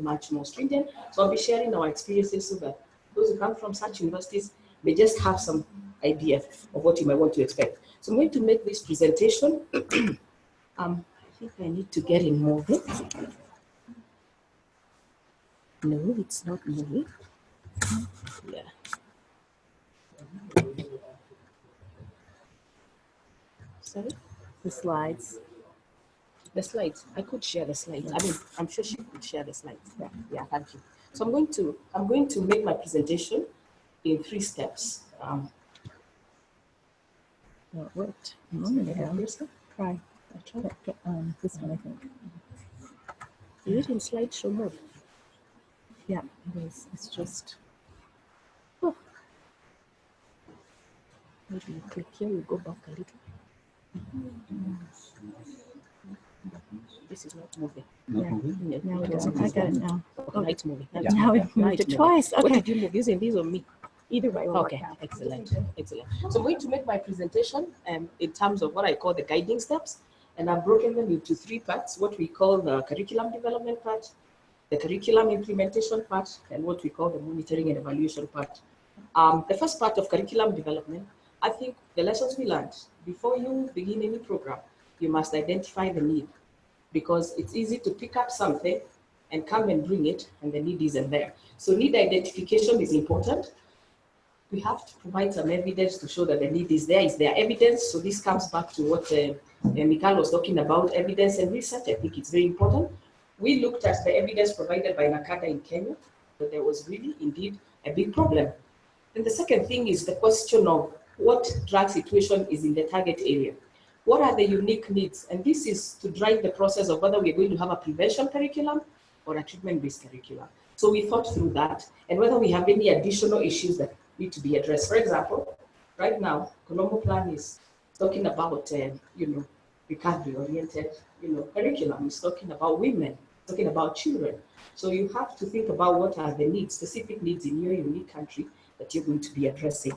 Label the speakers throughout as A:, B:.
A: much more stringent. So I'll be sharing our experiences so that those who come from such universities may just have some idea of what you might want to expect. So I'm going to make this presentation. I think I need to get in moving. No, it's not moving. Yeah. Sorry?
B: The slides.
A: The slides. I could share the slides. I mean, I'm sure she could share the slides. Yeah, thank you. So I'm going to make my presentation in 3 steps.
B: Well, it worked a moment ago. Try. I tried this one, I think.
A: Is it in slideshow mode?
B: Yeah, it is. It's just.
A: Oh. Maybe you click here, you go back a little. This is not moving.
B: Yeah. Now it doesn't. I got it now.
A: Okay, now it's moving.
B: Now it moved it twice. Okay.
A: What did you move? Using these or me?
B: Either way.
A: Okay, excellent. So I'm going to make my presentation in terms of what I call the guiding steps, and I've broken them into 3 parts, what we call the curriculum development part, the curriculum implementation part, and what we call the monitoring and evaluation part. The first part of curriculum development, I think the lessons we learned, before you begin any program, you must identify the need, because it's easy to pick up something and come and bring it, and the need isn't there. So need identification is important. We have to provide some evidence to show that the need is there. Is there evidence? So this comes back to what Mikhail was talking about, evidence and research. I think it's very important. We looked at the evidence provided by NACADA in Kenya, that there was really indeed a big problem. And the second thing is the question of what drug situation is in the target area. What are the unique needs? And this is to drive the process of whether we're going to have a prevention curriculum or a treatment-based curriculum. So we thought through that, and whether we have any additional issues that need to be addressed. For example, right now, Colombo Plan is talking about, recovery-oriented, curriculum. It's talking about women, talking about children. So you have to think about what are the needs, specific needs in your unique country that you're going to be addressing.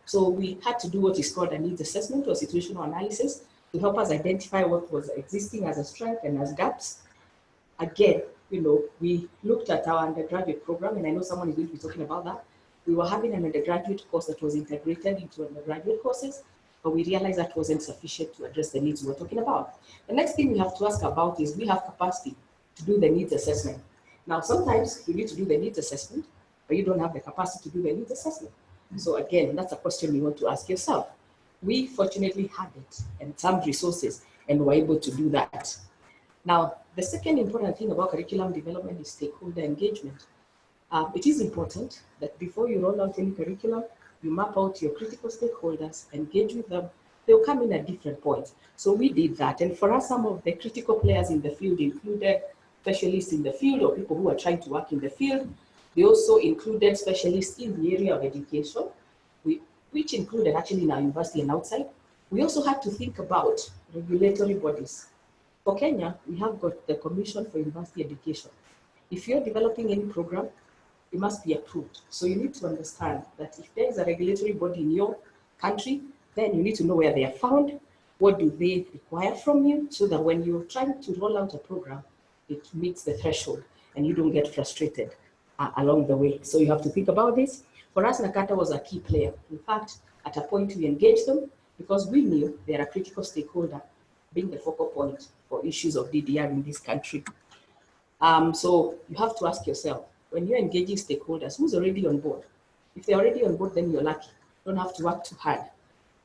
A: So we had to do what is called a needs assessment or situational analysis to help us identify what was existing as a strength and as gaps. Again, we looked at our undergraduate program, and I know someone is going to be talking about that. We were having an undergraduate course that was integrated into undergraduate courses, but we realized that wasn't sufficient to address the needs we were talking about. The next thing we have to ask about is we have capacity to do the needs assessment. Now, sometimes you need to do the needs assessment, but you don't have the capacity to do the needs assessment. So again, that's a question you want to ask yourself. We fortunately had it and some resources, and were able to do that. Now, the second important thing about curriculum development is stakeholder engagement. It is important that before you roll out any curriculum, you map out your critical stakeholders, engage with them. They'll come in at different points. So we did that. And for us, some of the critical players in the field included specialists in the field or people who are trying to work in the field. They also included specialists in the area of education, which included actually in our university and outside. We also had to think about regulatory bodies. For Kenya, we have got the Commission for University Education. If you're developing any program, it must be approved. So you need to understand that if there is a regulatory body in your country, then you need to know where they are found, what do they require from you, so that when you're trying to roll out a program, it meets the threshold and you don't get frustrated along the way. So you have to think about this. For us, NACADA was a key player. In fact, at a point we engaged them because we knew they are a critical stakeholder, being the focal point for issues of DDR in this country. So you have to ask yourself, when you're engaging stakeholders, who's already on board? If they're already on board, then you're lucky. You don't have to work too hard.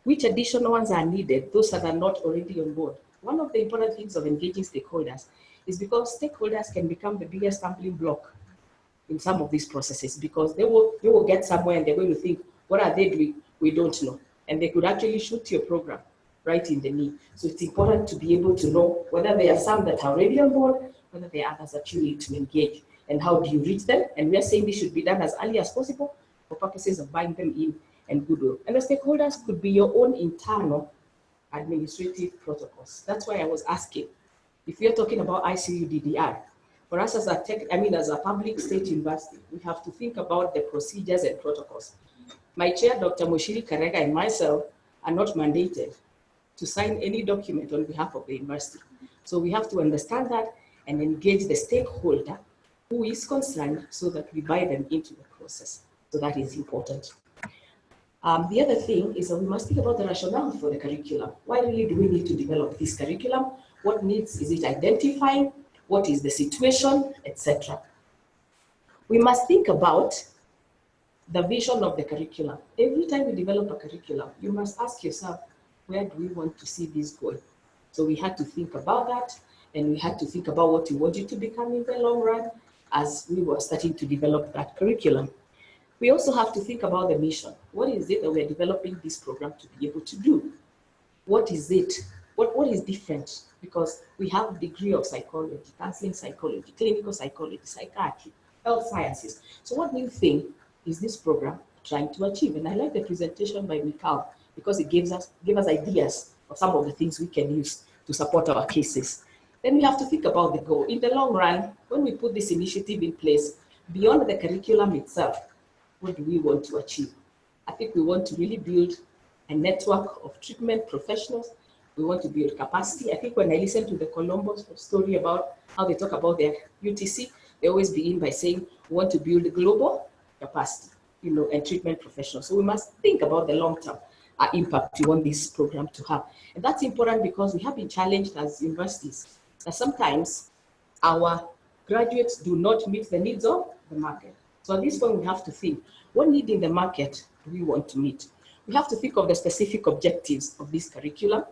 A: Which additional ones are needed, those that are not already on board? One of the important things of engaging stakeholders is because stakeholders can become the biggest stumbling block in some of these processes, because they will get somewhere and they're going to think, what are they doing? We don't know. And they could actually shoot your program right in the knee. So it's important to be able to know whether there are some that are already on board, whether there are others that you need to engage, and how do you reach them? And we are saying this should be done as early as possible for purposes of buying them in and goodwill. And the stakeholders could be your own internal administrative protocols. That's why I was asking, if you're talking about ICUDDR, for us as a public state university, we have to think about the procedures and protocols. My chair, Dr. Moshiri Karega, and myself are not mandated to sign any document on behalf of the university. So we have to understand that and engage the stakeholder who is concerned so that we buy them into the process. So that is important. The other thing is that we must think about the rationale for the curriculum. Why really do we need to develop this curriculum? What needs is it identifying? What is the situation, etc. We must think about the vision of the curriculum. Every time we develop a curriculum, you must ask yourself, where do we want to see this going? So we had to think about that, and we had to think about what we want it to become in the long run as we were starting to develop that curriculum. We also have to think about the mission. What is it that we're developing this program to be able to do? What is it? What is different? Because we have a degree of psychology, counseling psychology, clinical psychology, psychiatry, health sciences. So what new thing is this program trying to achieve? And I like the presentation by Mikhail because it gives us ideas of some of the things we can use to support our cases. Then we have to think about the goal. In the long run, when we put this initiative in place, beyond the curriculum itself, what do we want to achieve? I think we want to really build a network of treatment professionals. We want to build capacity. I think when I listen to the Colombo story about how they talk about their UTC, they always begin by saying, we want to build global capacity, and treatment professionals. So we must think about the long-term impact we want this program to have. And that's important because we have been challenged as universities that sometimes our graduates do not meet the needs of the market. So at this point, we have to think, what need in the market do we want to meet? We have to think of the specific objectives of this curriculum.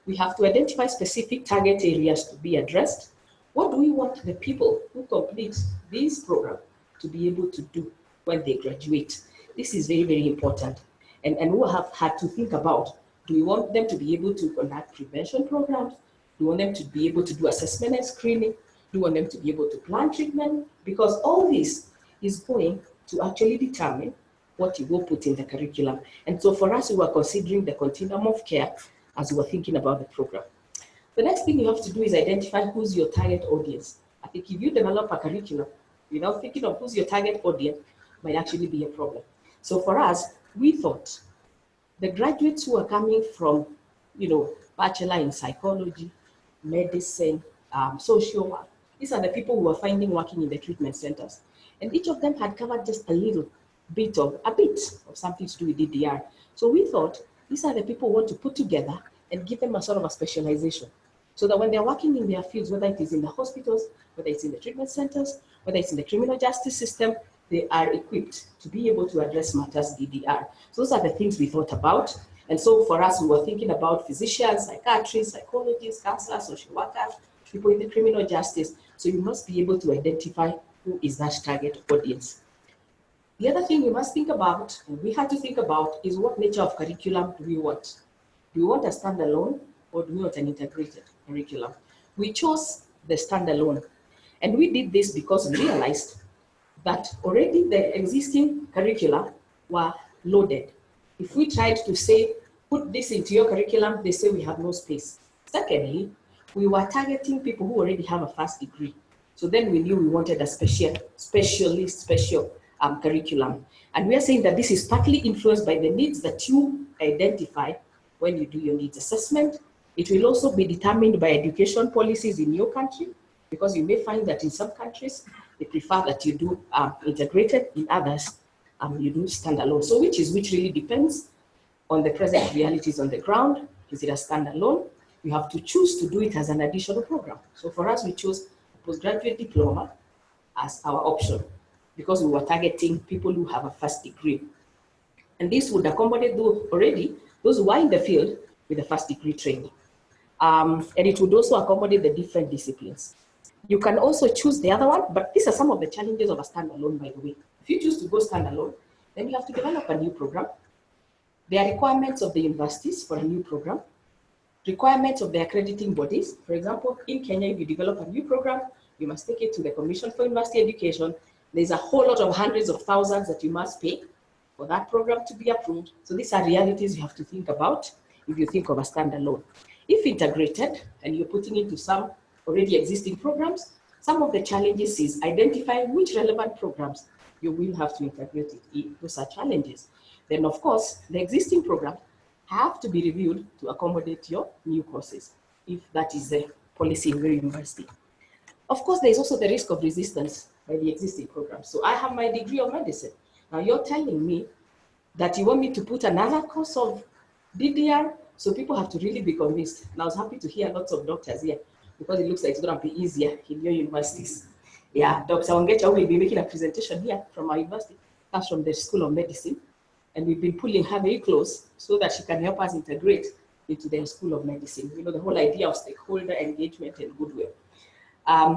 A: We have to identify specific target areas to be addressed. What do we want the people who complete this program to be able to do when they graduate? This is very, very important. And we have had to think about, do we want them to be able to conduct prevention programs? Do we want them to be able to do assessment and screening? Do we want them to be able to plan treatment? Because all this is going to actually determine what you will put in the curriculum. And so for us, we were considering the continuum of care as we were thinking about the program. The next thing you have to do is identify who's your target audience. I think if you develop a curriculum without thinking of who's your target audience, might actually be a problem. So for us, we thought the graduates who are coming from, bachelor in psychology, medicine, social work, these are the people who are finding working in the treatment centers. And each of them had covered just a bit of something to do with DDR. So we thought these are the people who want to put together and give them a sort of a specialization so that when they're working in their fields, whether it is in the hospitals, whether it's in the treatment centers, whether it's in the criminal justice system, they are equipped to be able to address matters DDR. So those are the things we thought about. And so for us, we were thinking about physicians, psychiatrists, psychologists, counselors, social workers, people in the criminal justice. So you must be able to identify who is that target audience. The other thing you must think about, and we had to think about, is what nature of curriculum do we want? Do we want a standalone or do we want an integrated curriculum? We chose the standalone. And we did this because we realized that already the existing curricula were loaded. If we tried to say, put this into your curriculum, they say we have no space. Secondly, we were targeting people who already have a first degree. So then we knew we wanted a special curriculum. And we are saying that this is partly influenced by the needs that you identify when you do your needs assessment. It will also be determined by education policies in your country, because you may find that in some countries, they prefer that you do integrated, in others, you do standalone. So which really depends on the present realities on the ground. Is it a standalone? You have to choose to do it as an additional program. So for us, we chose a postgraduate diploma as our option because we were targeting people who have a first degree. And this would accommodate those who are in the field with a first degree training. And it would also accommodate the different disciplines. You can also choose the other one, but these are some of the challenges of a standalone, by the way. If you choose to go standalone, then you have to develop a new program. There are requirements of the universities for a new program, requirements of the accrediting bodies. For example, in Kenya, if you develop a new program, you must take it to the Commission for University Education. There's a whole lot of hundreds of thousands that you must pay for that program to be approved. So these are realities you have to think about if you think of a standalone. If integrated, and you're putting into some already existing programs, some of the challenges is identifying which relevant programs you will have to integrate it. Those are challenges. Then, of course, the existing programs have to be reviewed to accommodate your new courses, if that is the policy in your university. Of course, there is also the risk of resistance by the existing program. So I have my degree of medicine. Now you're telling me that you want me to put another course of DDR, so people have to really be convinced. And I was happy to hear lots of doctors here because it looks like it's going to be easier in your universities. Yeah, Dr. Ongecha will be making a presentation here from our university, comes from the School of Medicine, and we've been pulling her very close so that she can help us integrate into the School of Medicine. You know, the whole idea of stakeholder engagement and goodwill.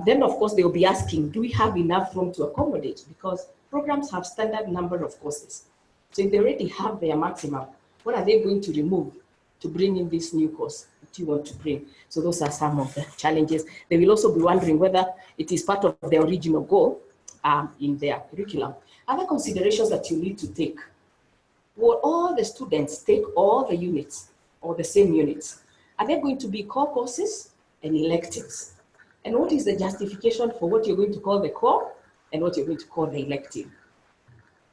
A: Then, of course, they'll be asking, do we have enough room to accommodate? Because programs have standard number of courses. So if they already have their maximum, what are they going to remove to bring in this new course that you want to bring? So those are some of the challenges. They will also be wondering whether it is part of their original goal in their curriculum. Other considerations that you need to take. Will all the students take all the units or the same units? Are there going to be core courses and electives? And what is the justification for what you're going to call the core and what you're going to call the elective?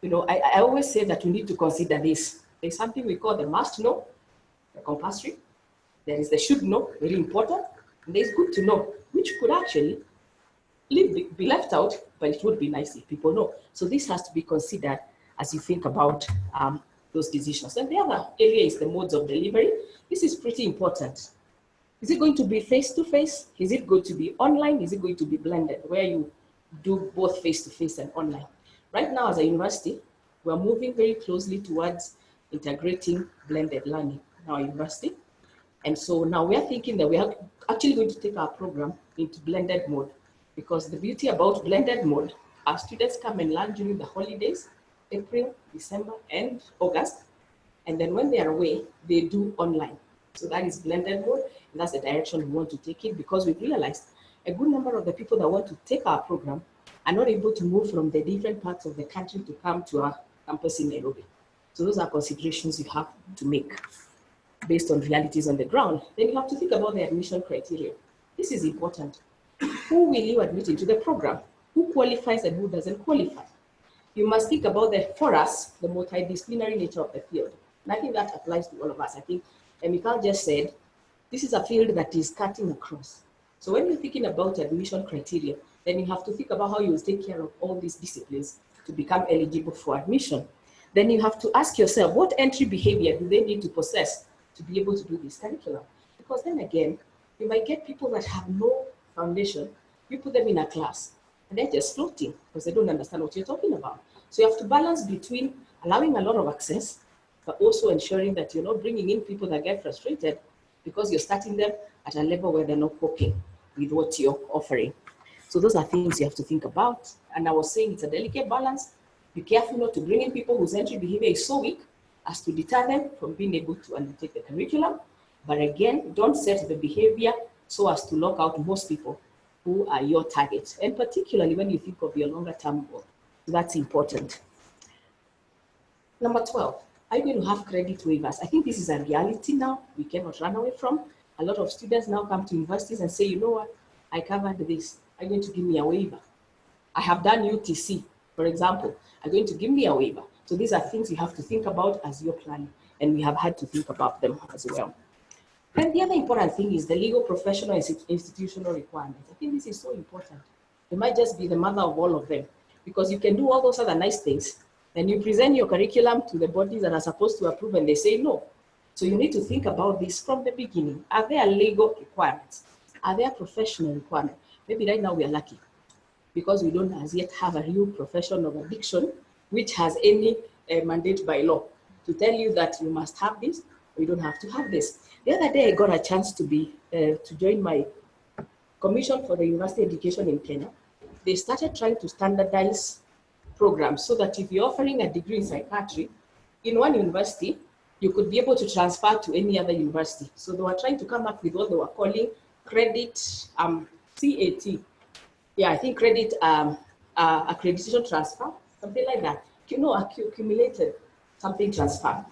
A: You know, I always say that we need to consider this. There's something we call the must know, the compulsory. There is the should know, very important. And there's good to know, which could actually be left out, but it would be nice if people know. So this has to be considered as you think about those decisions. And the other area is the modes of delivery. This is pretty important. Is it going to be face-to-face? Is it going to be online? Is it going to be blended, where you do both face-to-face and online? Right now, as a university, we're moving very closely towards integrating blended learning in our university. And so now we're thinking that we are actually going to take our program into blended mode, because the beauty about blended mode, our students come and learn during the holidays, April, December, and August. And then when they are away, they do online. So that is blended mode, and that's the direction we want to take it, because we've realized a good number of the people that want to take our program are not able to move from the different parts of the country to come to our campus in Nairobi. So those are considerations you have to make based on realities on the ground. Then you have to think about the admission criteria. This is important. Who will you admit into the program? Who qualifies and who doesn't qualify? You must think about for us, the multidisciplinary nature of the field. And I think that applies to all of us. I think Mikhail just said, this is a field that is cutting across. So when you're thinking about admission criteria, then you have to think about how you will take care of all these disciplines to become eligible for admission. Then you have to ask yourself, what entry behavior do they need to possess to be able to do this curriculum? Because then again, you might get people that have no foundation, you put them in a class, and they're just floating because they don't understand what you're talking about. So you have to balance between allowing a lot of access, but also ensuring that you're not bringing in people that get frustrated because you're starting them at a level where they're not coping with what you're offering. So those are things you have to think about. And I was saying it's a delicate balance. Be careful not to bring in people whose entry behavior is so weak as to deter them from being able to undertake the curriculum. But again, don't set the behavior so as to lock out most people who are your targets, and particularly when you think of your longer term goal. So that's important. Number 12, are you going to have credit waivers? I think this is a reality now we cannot run away from. A lot of students now come to universities and say, you know what, I covered this. Are you going to give me a waiver? I have done UTC, for example. Are you going to give me a waiver? So these are things you have to think about as you're planning, and we have had to think about them as well. And the other important thing is the legal, professional, and institutional requirements. I think this is so important. It might just be the mother of all of them, because you can do all those other nice things, then you present your curriculum to the bodies that are supposed to approve, and they say no. So you need to think about this from the beginning. Are there legal requirements? Are there professional requirements? Maybe right now we are lucky because we don't as yet have a real profession of addiction which has any mandate by law to tell you that you must have this, or you don't have to have this. The other day I got a chance to join my commission for the university education in Kenya. They started trying to standardize programs so that if you're offering a degree in psychiatry in one university, you could be able to transfer to any other university. So they were trying to come up with what they were calling credit CAT. Yeah, I think credit accreditation transfer, something like that. You know, accumulated something transfer.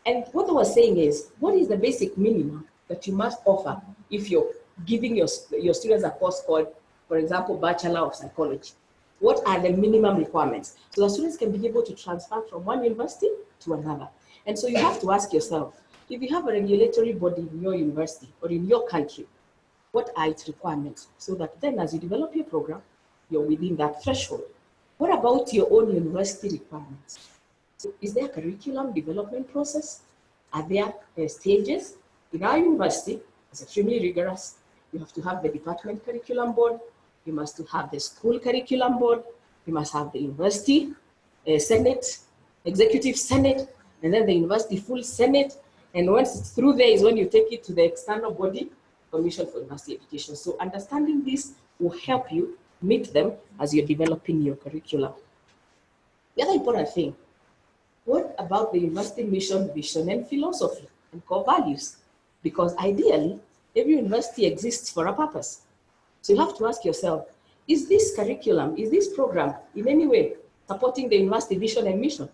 A: And what I was saying is, what is the basic minimum that you must offer if you're giving your students a course called, for example, Bachelor of Psychology? What are the minimum requirements? So the students can be able to transfer from one university to another. And so you have to ask yourself, if you have a regulatory body in your university or in your country What are its requirements? So that then as you develop your program, you're within that threshold. What about your own university requirements? So is there a curriculum development process? Are there stages? In our university, it's extremely rigorous. You have to have the department curriculum board. You must have the school curriculum board. You must have the university senate, executive senate, and then the university full senate. And once it's through there is when you take it to the external body, Commission for University Education. So understanding this will help you meet them as you're developing your curriculum. The other important thing, what about the university mission, vision, and philosophy and core values? Because ideally, every university exists for a purpose. So you have to ask yourself, is this curriculum, is this program in any way supporting the university vision and mission?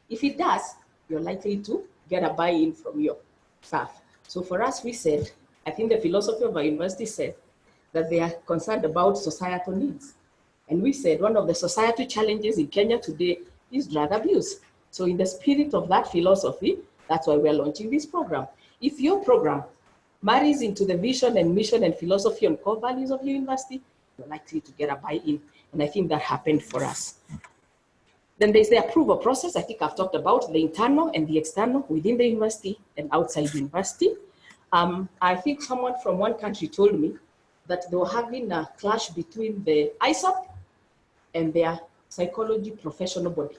A: If it does, you're likely to get a buy-in from your staff. So for us, we said, I think the philosophy of our university said that they are concerned about societal needs. And we said one of the societal challenges in Kenya today is drug abuse. So in the spirit of that philosophy, that's why we're launching this program. If your program marries into the vision and mission and philosophy and core values of your university, you're likely to get a buy-in. And I think that happened for us. Then there's the approval process. I think I've talked about the internal and the external within the university and outside the university. I think someone from one country told me that they were having a clash between the ISSUP and their psychology professional body,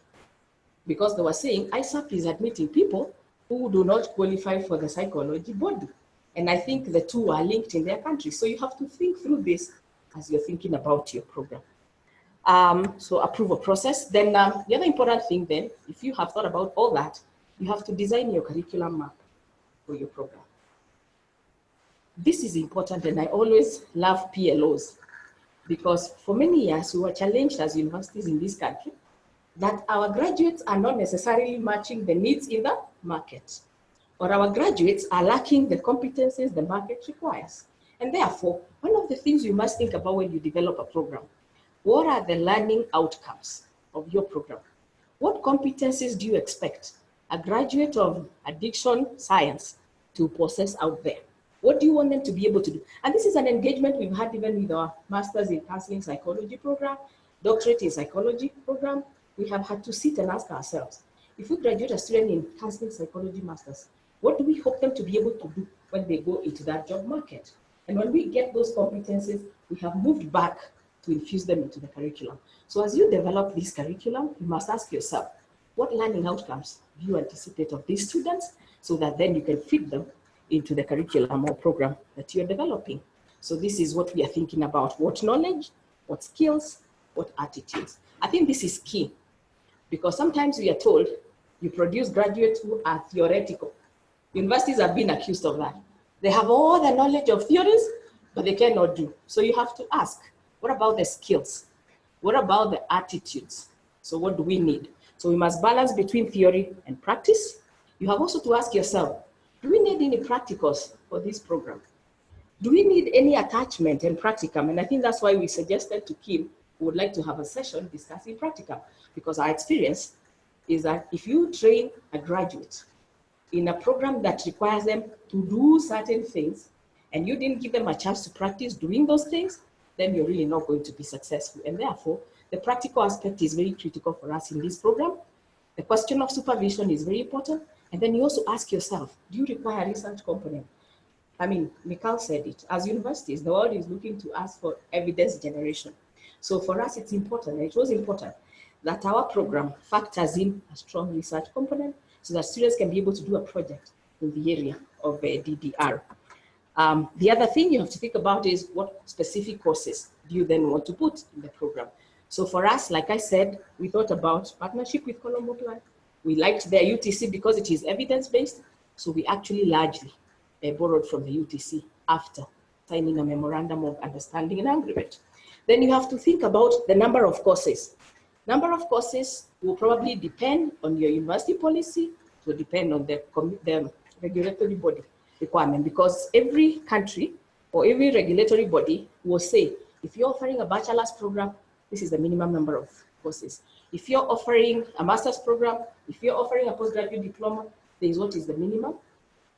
A: because they were saying ISSUP is admitting people who do not qualify for the psychology body. And I think the two are linked in their country. So you have to think through this as you're thinking about your program. So approval process. Then the other important thing then, if you have thought about all that, you have to design your curriculum map for your program. This is important, and I always love PLOs, because for many years we were challenged as universities in this country that our graduates are not necessarily matching the needs in the market, or our graduates are lacking the competencies the market requires. And therefore, one of the things you must think about when you develop a program, what are the learning outcomes of your program? What competencies do you expect a graduate of addiction science to possess out there? What do you want them to be able to do? And this is an engagement we've had even with our Masters in Counseling Psychology program, Doctorate in Psychology program. We have had to sit and ask ourselves, if we graduate a student in Counseling Psychology Masters, what do we hope them to be able to do when they go into that job market? And when we get those competencies, we have moved back to infuse them into the curriculum. So as you develop this curriculum, you must ask yourself, what learning outcomes do you anticipate of these students, so that then you can fit them into the curriculum or program that you're developing. So this is what we are thinking about: what knowledge, what skills, what attitudes. I think this is key, because sometimes we are told you produce graduates who are theoretical. Universities have been accused of that. They have all the knowledge of theories, but they cannot do. So you have to ask, what about the skills? What about the attitudes? So what do we need? So we must balance between theory and practice. You have also to ask yourself, do we need any practicals for this program? Do we need any attachment and practicum? And I think that's why we suggested to Kim, we would like to have a session discussing practicum, because our experience is that if you train a graduate in a program that requires them to do certain things, and you didn't give them a chance to practice doing those things, then you're really not going to be successful. And therefore, the practical aspect is very critical for us in this program. The question of supervision is very important. And then you also ask yourself, do you require a research component? I mean, Mikhail said it, as universities, the world is looking to us for evidence generation. So for us, it's important, and it was important, that our program factors in a strong research component so that students can be able to do a project in the area of DDR. The other thing you have to think about is what specific courses do you then want to put in the program? So for us, like I said, we thought about partnership with Colombo Plan. We liked their UTC because it is evidence-based. So we actually largely borrowed from the UTC after signing a memorandum of understanding and agreement. Then you have to think about the number of courses. Number of courses will probably depend on your university policy, it will depend on the regulatory body requirement, because every country or every regulatory body will say, if you're offering a bachelor's program, this is the minimum number of courses. If you're offering a master's program, if you're offering a postgraduate diploma, there is what is the minimum.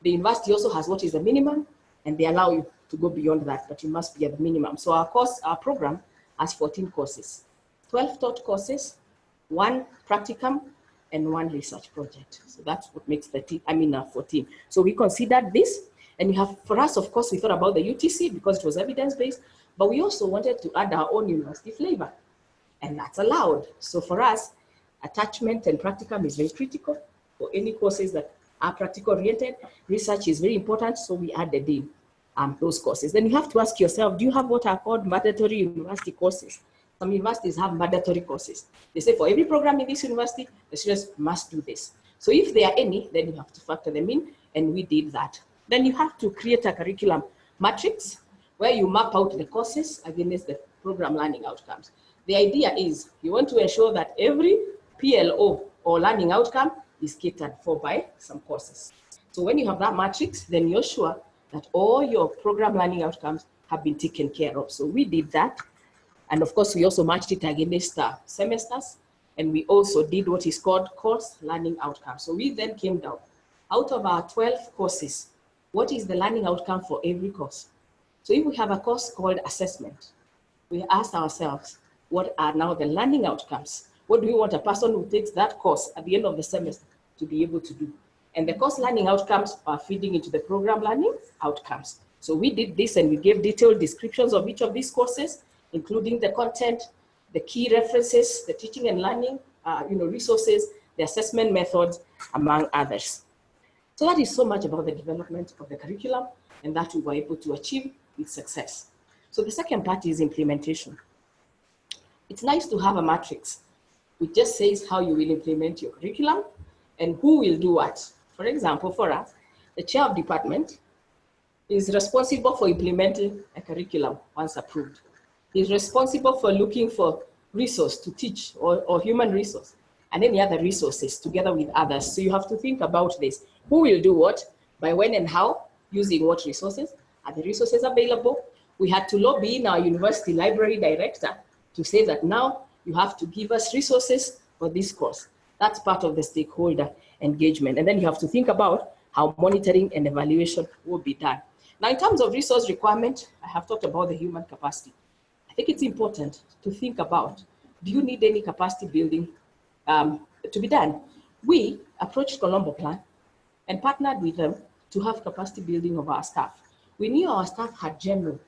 A: The university also has what is the minimum, and they allow you to go beyond that, but you must be at the minimum. So our program has 14 courses, 12 taught courses, 1 practicum, and 1 research project. So that's what makes 14. So we considered this, and for us, of course, we thought about the UTC because it was evidence-based, but we also wanted to add our own university flavor, and that's allowed. So for us, attachment and practicum is very critical for any courses that are practical-oriented. Research is very important, so we added in those courses. Then you have to ask yourself, do you have what are called mandatory university courses? Some universities have mandatory courses. They say for every program in this university, the students must do this. So if there are any, then you have to factor them in, and we did that. Then you have to create a curriculum matrix where you map out the courses against the program learning outcomes. The idea is you want to ensure that every PLO or learning outcome is catered for by some courses. So when you have that matrix, then you're sure that all your program learning outcomes have been taken care of. So we did that. And of course, we also matched it against semesters. And we also did what is called course learning outcomes. So we then came down, out of our 12 courses, what is the learning outcome for every course? So if we have a course called assessment, we asked ourselves, what are now the learning outcomes? What do we want a person who takes that course at the end of the semester to be able to do? And the course learning outcomes are feeding into the program learning outcomes. So we did this, and we gave detailed descriptions of each of these courses, including the content, the key references, the teaching and learning, resources, the assessment methods, among others. So that is so much about the development of the curriculum, and that we were able to achieve with success. So the second part is implementation. It's nice to have a matrix which just says how you will implement your curriculum and who will do what. For example, for us, the chair of department is responsible for implementing a curriculum once approved. He's responsible for looking for resource to teach or human resource and any other resources together with others. So you have to think about this. Who will do what, by when and how, using what resources? Are the resources available? We had to lobby in our university library director to say that now you have to give us resources for this course. That's part of the stakeholder engagement. And then you have to think about how monitoring and evaluation will be done. Now, in terms of resource requirement, I have talked about the human capacity. I think it's important to think about, do you need any capacity building to be done? We approached Colombo Plan and partnered with them to have capacity building of our staff. We knew our staff had general,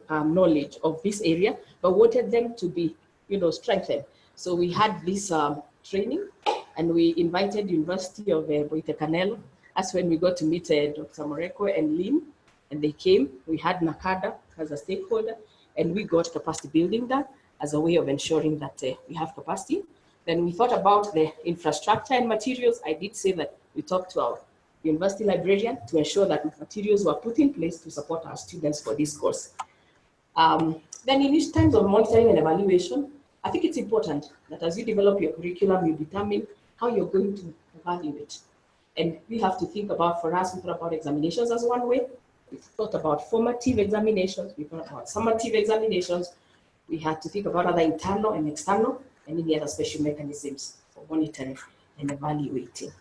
A: knowledge of this area, but wanted them to be, strengthened. So we had this training, and we invited University of Boite-Canelo. That's when we got to meet Dr. Moreko and Lynn, and they came. We had NACADA as a stakeholder, and we got capacity building done as a way of ensuring that we have capacity. Then we thought about the infrastructure and materials. I did say that we talked to our university librarian to ensure that materials were put in place to support our students for this course. Then in terms of monitoring and evaluation, I think it's important that as you develop your curriculum, you determine how you're going to evaluate. And we have to think about, for us, we thought about examinations as one way. We thought about formative examinations. We thought about summative examinations. We had to think about other internal and external and any other special mechanisms for monitoring and evaluating.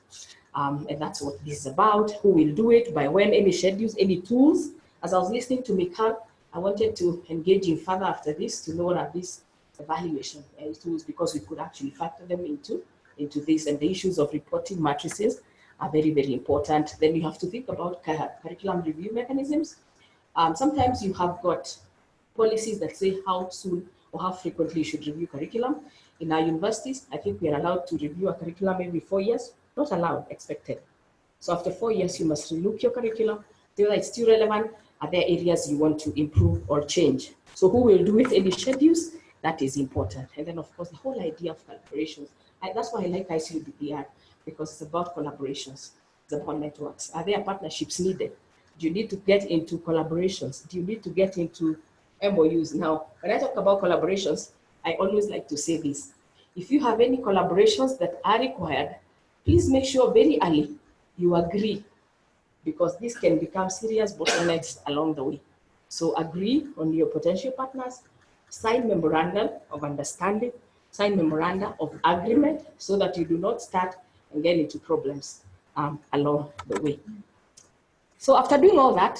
A: And that's what this is about. Who will do it, by when, any schedules, any tools. As I was listening to Mikal, I wanted to engage in further after this to know what are these evaluation tools, because we could actually factor them into this, and the issues of reporting matrices are very, very important. Then you have to think about curriculum review mechanisms. Sometimes you have got policies that say how soon or how frequently you should review curriculum. In our universities, I think we are allowed to review a curriculum every 4 years, not allowed, expected. So after 4 years, you must relook your curriculum, whether it's still relevant, are there areas you want to improve or change? So who will do it, any schedules? That is important. And then of course, the whole idea of collaborations. That's why I like ICUDDR, because it's about collaborations, it's about networks. Are there partnerships needed? Do you need to get into collaborations? Do you need to get into MOUs? Now, when I talk about collaborations, I always like to say this. If you have any collaborations that are required, please make sure very early you agree, because this can become serious bottlenecks along the way. So agree on your potential partners, sign memorandum of understanding, sign memoranda of agreement, so that you do not start and get into problems along the way. So after doing all that,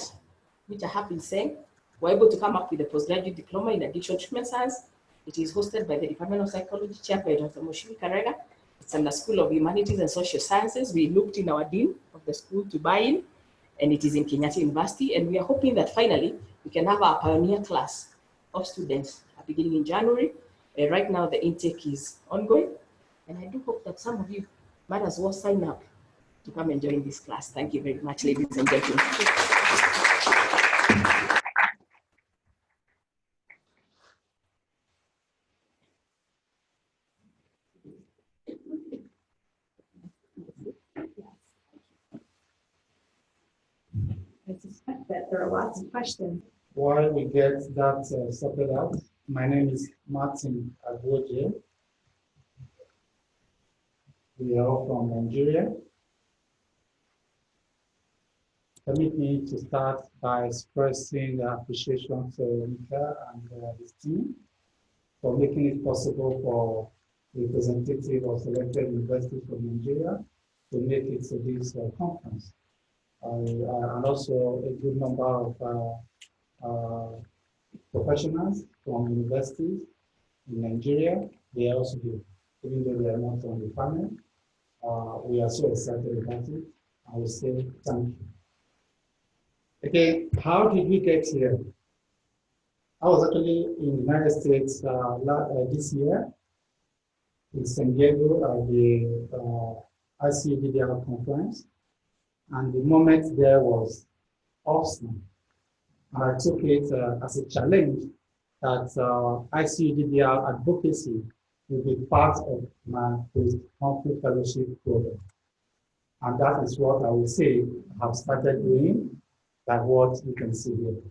A: which I have been saying, we're able to come up with a postgraduate diploma in addiction treatment science. It is hosted by the Department of Psychology, chaired by Dr. Moshiri Karega. It's in the School of Humanities and Social Sciences. We looked in our dean of the school to buy in, and it is in Kenyatta University. And we are hoping that finally we can have our pioneer class of students beginning in January. Right now, the intake is ongoing. And I do hope that some of you might as well sign up to come and join this class. Thank you very much, ladies and gentlemen.
C: I suspect that there are lots of questions.
D: While we get that sorted out, my name is Martin Agwoje. We are all from Nigeria. Permit me to start by expressing appreciation to Nika and his team for making it possible for representatives of selected universities from Nigeria to make it to this conference. And also a good number of professionals from universities in Nigeria. They are also here, even though they are not on the panel. We are so excited about it. I will say thank you. Okay, how did we get here? I was actually in the United States this year in San Diego at the ICUDDR conference. And the moment there was awesome. And I took it as a challenge that ICUDDR advocacy will be part of my post-Humphrey Fellowship program. And that is what I will say I have started doing, like what you can see here.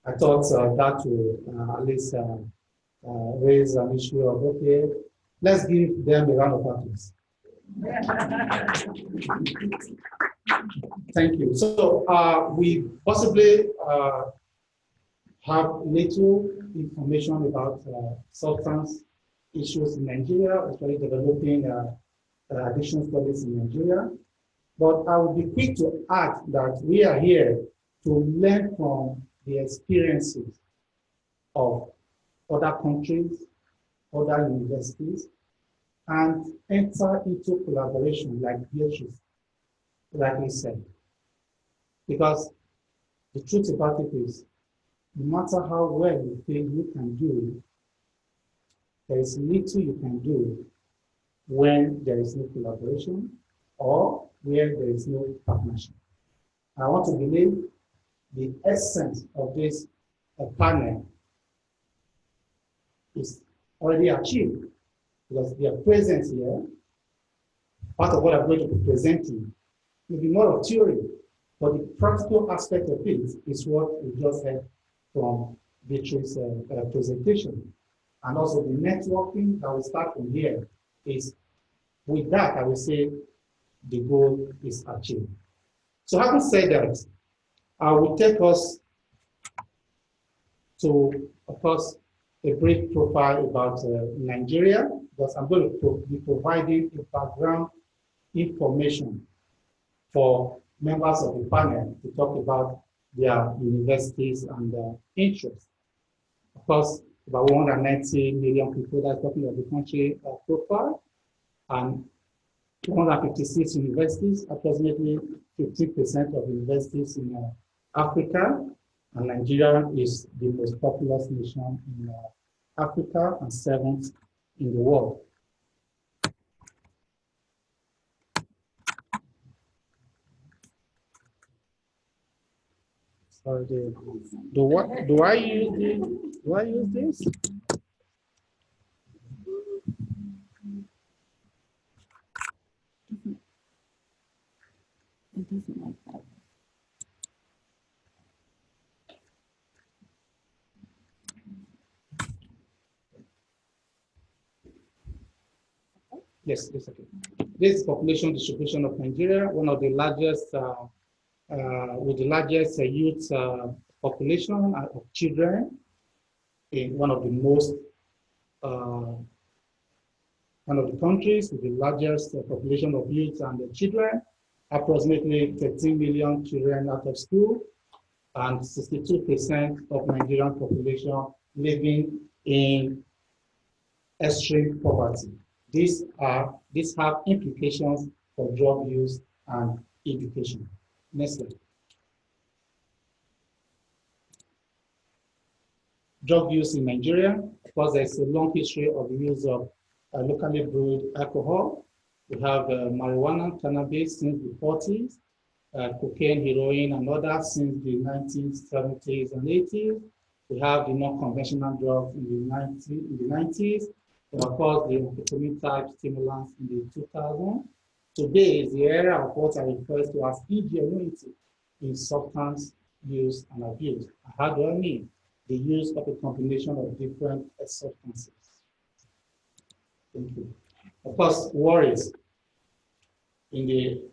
D: I thought that will at least raise an issue of, okay, let's give them a round of applause. Thank you. So we possibly have little information about substance issues in Nigeria, especially developing addiction studies in Nigeria. But I will be quick to add that we are here to learn from the experiences of other countries, other universities, and enter into collaboration like Beatrice rightly said. Because the truth about it is, no matter how well you think you can do, there is little you can do when there is no collaboration or where there is no partnership. I want to believe the essence of this panel is already achieved because their presence here, part of what I'm going to be presenting, will be more of theory, but the practical aspect of it is what we just heard from Beatrice's presentation. And also the networking that will start from here is, with that, I will say the goal is achieved. So having said that, I will take us to, of course, a brief profile about Nigeria, because I'm going to be providing a background information for members of the panel to talk about their universities and their interests. Of course, about 190 million people that's talking about the country profile, and 256 universities, approximately 50% of universities in Africa, and Nigeria is the most populous nation in Africa and 7th in the world. Sorry, do I use this?
B: It doesn't like that.
D: Yes, it's okay. This is population distribution of Nigeria, one of the largest, with the largest youth population of children in one of the most, one of the countries with the largest population of youth and children. approximately 13 million children out of school, and 62% of Nigerian population living in extreme poverty. These have implications for drug use and education. Next slide. Drug use in Nigeria, because there's a long history of the use of locally brewed alcohol. We have marijuana, cannabis since the 40s, cocaine, heroin, and others since the 1970s and 80s. We have the non-conventional drugs in the 90s. And of course, the amphetamine type stimulants in the 2000s. Today is the era of what I refer to as ingenuity in substance use and abuse. How do I mean? The use of a combination of different substances. Thank you. Of course, worries. In the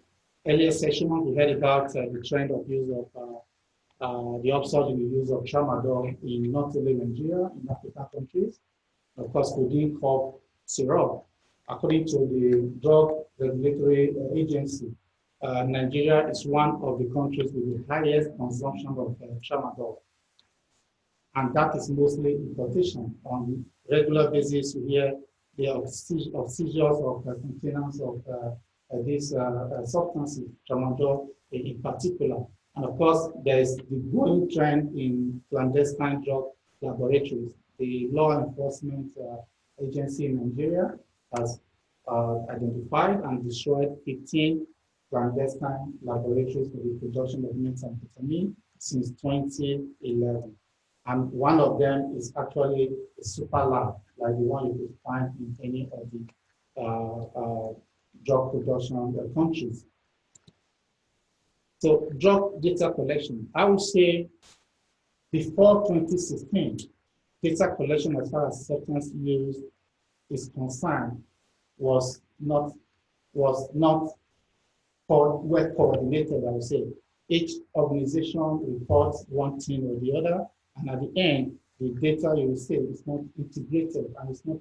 D: earlier session, we heard about the trend of use of the upsurge in the use of tramadol in not only Nigeria, in African countries. Of course, codeine cough syrup. According to the Drug Regulatory Agency, Nigeria is one of the countries with the highest consumption of tramadol. And that is mostly importation. On a regular basis, we hear the seizures of containers of these substances, tramadol in particular. And of course, there is the growing trend in clandestine drug laboratories. The law enforcement agency in Nigeria has identified and destroyed 15 clandestine laboratories for the production of methamphetamine since 2011. And one of them is actually a super lab, like the one you could find in any of the drug production countries. So drug data collection, I would say before 2016, data collection as far as substance use is concerned was not well coordinated, I would say. Each organization reports one thing or the other, and at the end, the data you will see is not integrated and it's not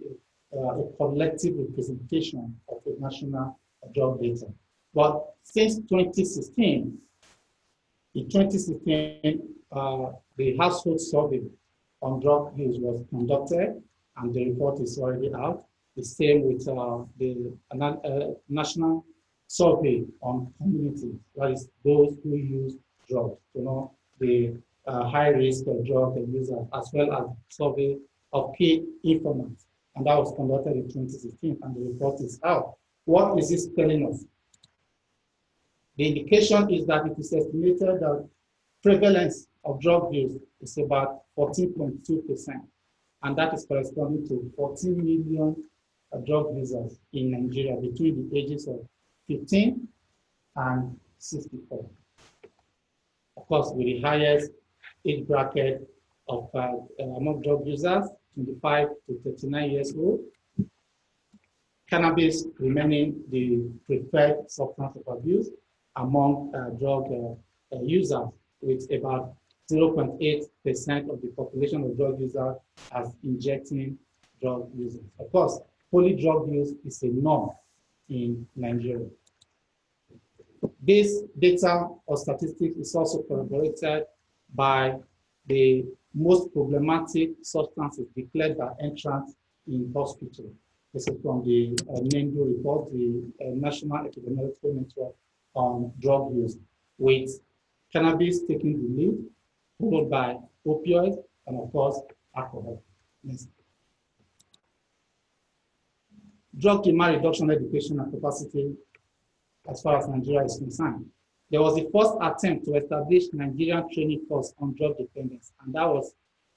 D: a collective representation of the national drug data. But since 2016, in 2016, the household survey on drug use was conducted, and the report is already out. The same with the national survey on communities, that is those who use drugs, the high risk of drug users, as well as survey of key informants. And that was conducted in 2016, and the report is out. What is this telling us? The indication is that it is estimated that prevalence of drug use is about 14.2%, and that is corresponding to 14 million drug users in Nigeria between the ages of 15 and 64. Of course, with the highest age bracket of among drug users, 25 to 39 years old, cannabis remaining the preferred substance of abuse among drug users, with about 0.8% of the population of drug users as injecting drug users. Of course, polydrug use is a norm in Nigeria. This data or statistics is also corroborated by the most problematic substances declared by entrants in hospital. This is from the NENDO report, the National Epidemiological Network on Drug Use, with cannabis taking the lead, followed by opioids, and of course, alcohol. Next. Drug demand reduction education and capacity as far as Nigeria is concerned. There was the first attempt to establish Nigerian training course on drug dependence, and that was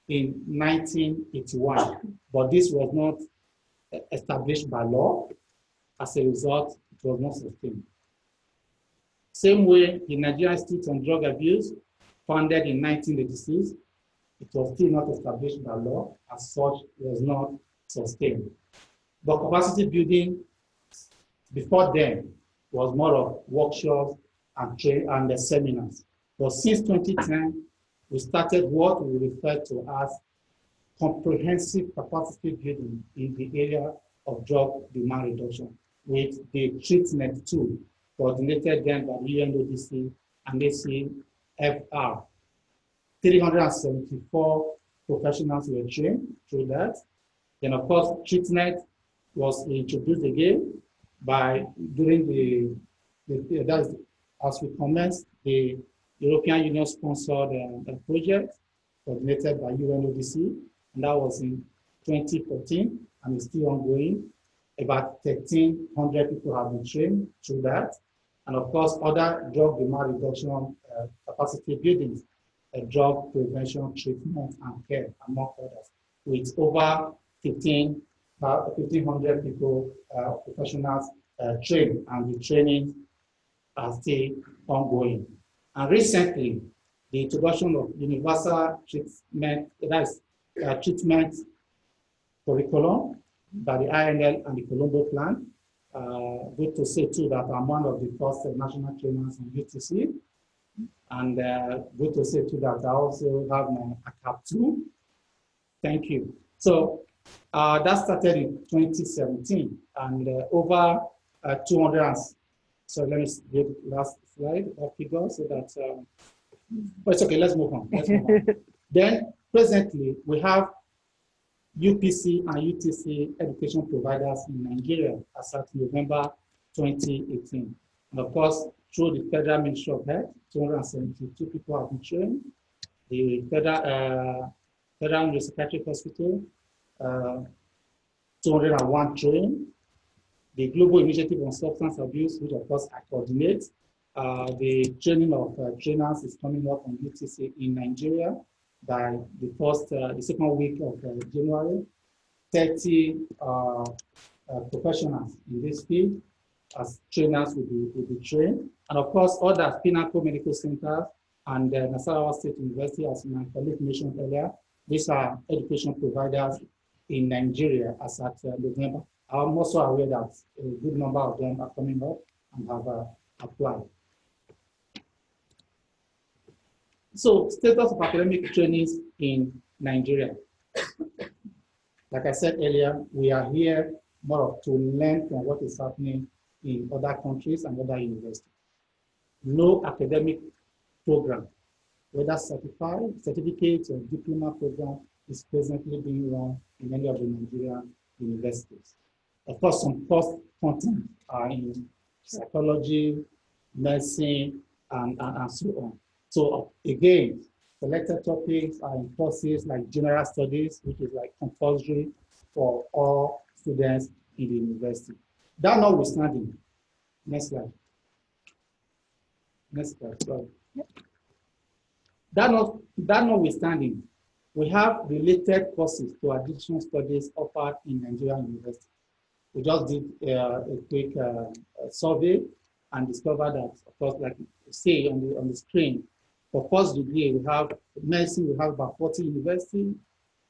D: in 1981. But this was not established by law. As a result, it was not sustained. Same way, the Nigerian Institute on Drug Abuse, founded in 1986, it was still not established by law. As such, it was not sustained. But capacity building before then was more of workshops and the seminars. But since 2010, we started what we refer to as comprehensive capacity building in the area of drug demand reduction with the treatment tool. coordinated then by the UNODC and ACFR. 374 professionals were trained through that. Then, of course, treatment was introduced again by during as we commenced the European Union sponsored project coordinated by UNODC, and that was in 2014 and is still ongoing. About 1,300 people have been trained through that. And of course, other drug demand reduction capacity buildings, drug prevention, treatment, and care, among others, with over 1,500 people, professionals trained, and the training are still ongoing. And recently, the introduction of universal treatment, that is treatment curriculum by the INL and the Colombo Plan. Good to say too that I'm one of the first national trainers in UTC. And good to say too that I also have my ACAP too. Thank you. So that started in 2017, and over 200. So let me get the last slide of figure so that. But it's okay. Let's move on. Then presently we have UPC and UTC education providers in Nigeria as at November 2018. And of course, through the Federal Ministry of Health, 272 people have been trained. The Federal Psychiatric Hospital, 201 trained. The Global Initiative on Substance Abuse, which of course I coordinate. The training of trainers is coming up on UTC in Nigeria by the second week of January. 30 professionals in this field as trainers will be trained. And of course, other Pinnacle Medical Centers and Nasarawa State University, as my colleague mentioned earlier, these are education providers in Nigeria as at November. I'm also aware that a good number of them are coming up and have applied. So, status of academic trainings in Nigeria. Like I said earlier, we are here more to learn from what is happening in other countries and other universities. No academic program, whether certificate or diploma program, is presently being run in any of the Nigerian universities. Of course, some course content are in psychology, medicine, and so on. So again, selected topics are in courses like general studies, which is like compulsory for all students in the university. That notwithstanding, next slide. Next slide, sorry. That notwithstanding, we have related courses to additional studies offered in Nigerian universities. We just did a quick survey and discovered that, of course, like you see on the screen, for first degree, we have medicine, we have about 40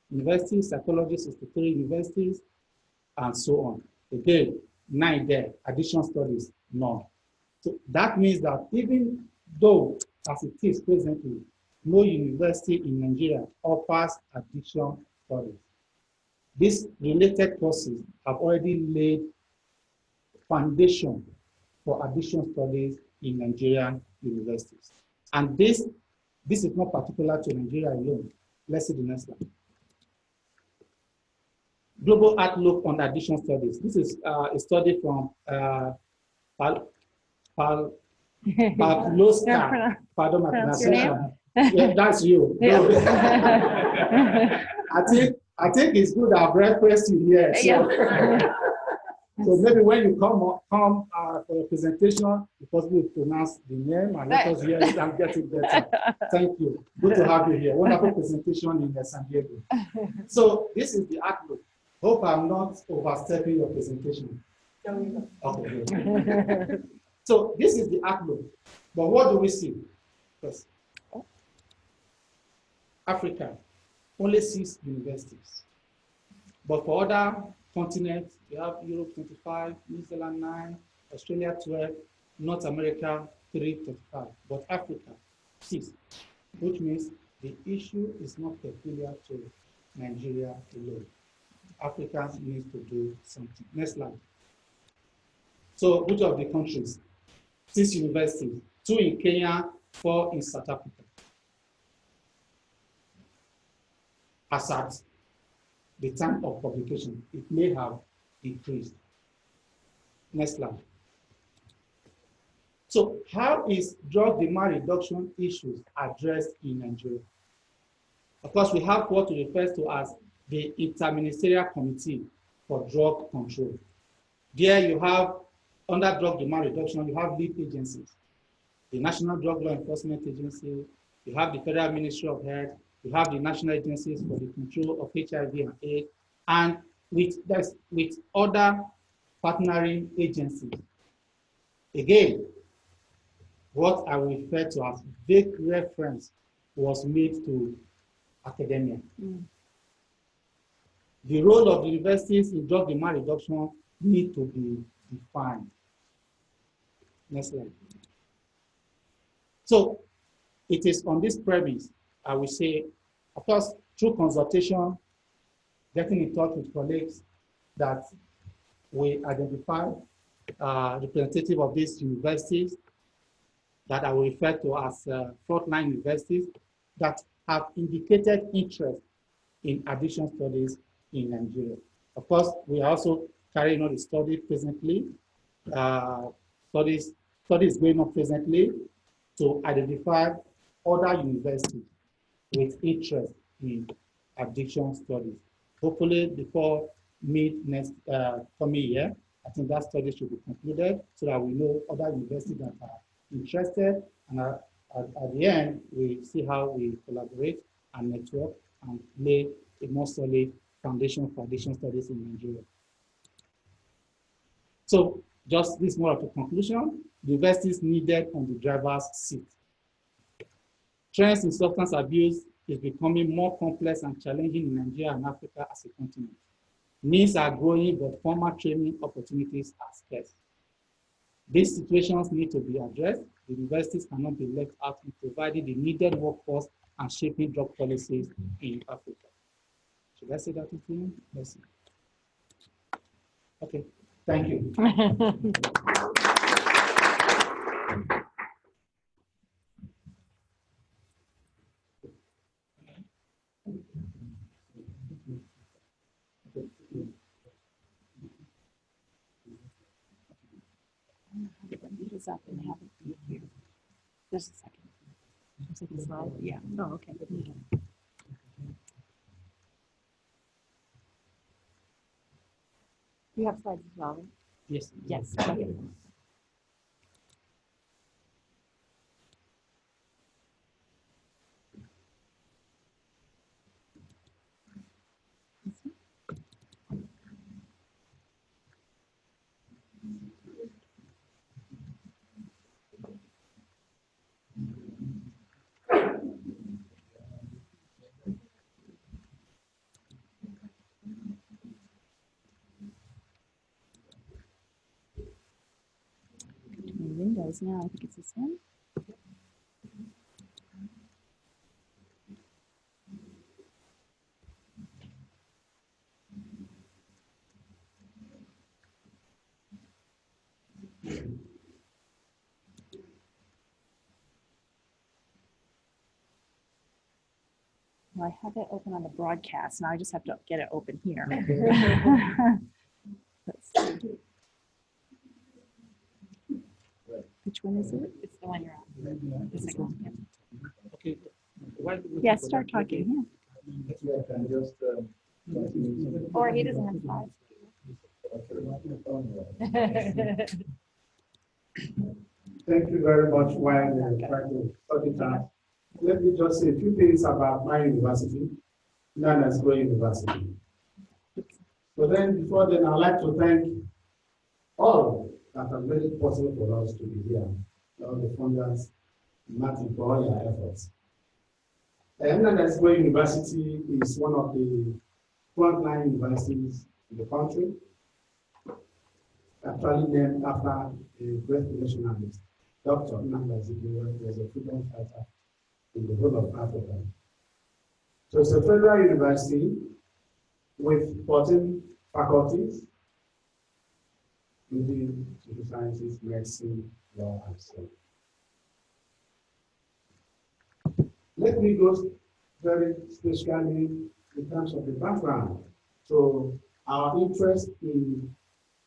D: universities, psychology, 63 universities, and so on. Again, 9 there, additional studies, none. So that means that even though, as it is presently, no university in Nigeria offers additional studies, these related courses have already laid foundation for additional studies in Nigerian universities. And this is not particular to Nigeria alone. Let's see the next slide. Global Outlook on Additional Studies. This is a study from Pavlovska. Pardon my pronunciation. Yeah, that's you. Yeah. I think it's good I've referenced you here. So, so maybe when you come for your presentation, you possibly pronounce the name and let us hear it and get it better. Thank you. Good to have you here. Wonderful presentation in San Diego. So this is the outlook. Hope I'm not overstepping your presentation. No, okay. Good. So this is the outlook. But what do we see? First, Africa, only 6 universities. But for other continents, you have Europe 25, New Zealand 9, Australia 12, North America 335. But Africa 6, which means the issue is not peculiar to Nigeria alone. Africans need to do something. Next slide. So which of the countries? 6 universities, 2 in Kenya, 4 in South Africa. As at the time of publication, it may have increased. Next slide. So how is drug demand reduction issues addressed in Nigeria? Of course, we have what we refer to as the Interministerial Committee for Drug Control. There you have, under drug demand reduction, you have lead agencies. The National Drug Law Enforcement Agency, you have the Federal Ministry of Health, you have the National Agencies for the Control of HIV and AIDS, and with other partnering agencies. Again, what I will refer to as vague reference was made to academia. The role of the universities in drug demand reduction need to be defined. Next slide. So it is on this premise, I will say, of course, through consultation, getting in touch with colleagues, that we identify representative of these universities that I will refer to as frontline universities that have indicated interest in addiction studies in Nigeria. Of course, we are also carrying on the study presently, studies going on presently to identify other universities with interest in addiction studies. Hopefully before mid next coming year, I think that study should be concluded so that we know other universities that are interested, and at the end, we see how we collaborate and network and lay a more solid foundation for addiction studies in Nigeria. So just this more of a conclusion, the universities needed on the driver's seat. Trends in substance abuse is becoming more complex and challenging in Nigeria and Africa as a continent. Needs are growing, but formal training opportunities are scarce. These situations need to be addressed. The universities cannot be left out in providing the needed workforce and shaping drug policies in Africa. Should I say that again? Yes. Okay, thank you.
B: It is up and have it be here. Just a second. Take a slide. Yeah. Oh, okay. You have slides as well?
D: Yes.
B: Yes. Okay. Windows now. I think it's this one. Well, I have it open on the broadcast. Now I just have to get it open here. Let's see. Which one is it? It's the one you're on. The second one.
D: Okay.
B: Yeah, start talking.
E: Yeah, I can just,
C: Or he doesn't have slides.
E: thank you very much, while trying to study that. Let me just say a few things about my university, known as Go University. So then, before then, I'd like to thank all that have made it possible for us to be here, all the funders, Martin, for all your efforts. Go University is one of the frontline universities in the country, actually named after a great nationalist, Dr. Nairobi, who was a freedom fighter in the whole of Africa. So it's a federal university with 14 faculties. within social sciences, medicine, law, and so on. Let me go very specifically in terms of the background. So our interest in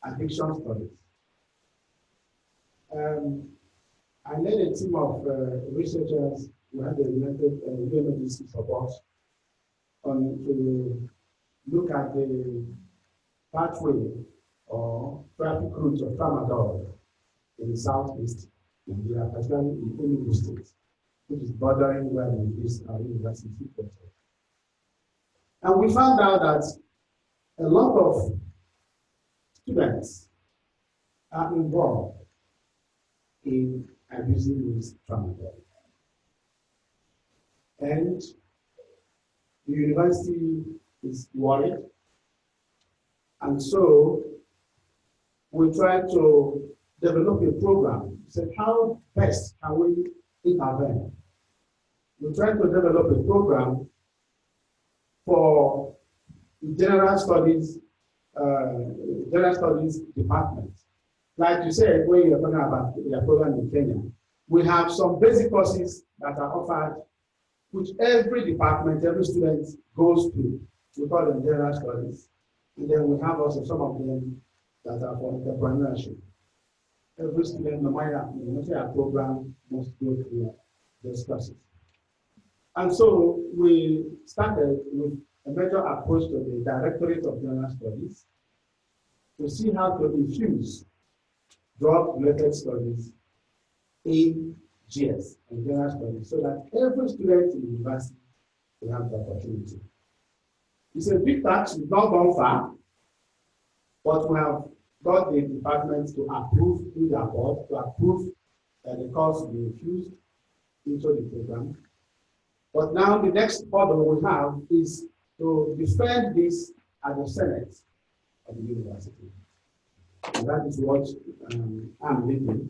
E: addiction studies. I led a team of researchers who had the UNODC support on to look at the pathway or traffic routes of tramadol in the southeast Nigeria, particularly in Enugu State, which is bordering where we is our university headquarters. And we found out that a lot of students are involved in abusing this tramadol. And the university is worried. And so we try to develop a program. We said, how best can we intervene? We try to develop a program for general studies department. Like you said, when you're talking about your program in Kenya, we have some basic courses that are offered, which every department, every student goes through. We call them general studies. And then we have also some of them that are for entrepreneurship. Every student, no matter our program, must go through those courses. And so we started with a major approach to the Directorate of General Studies to see how to infuse drug-related studies in GS and general studies so that every student in the university will have the opportunity. It's a big task, we've not gone far, but we have got the department to approve through their board, to approve the course to be infused into the program. But now the next hurdle we have is to defend this at the Senate of the university. And that is what I'm leading.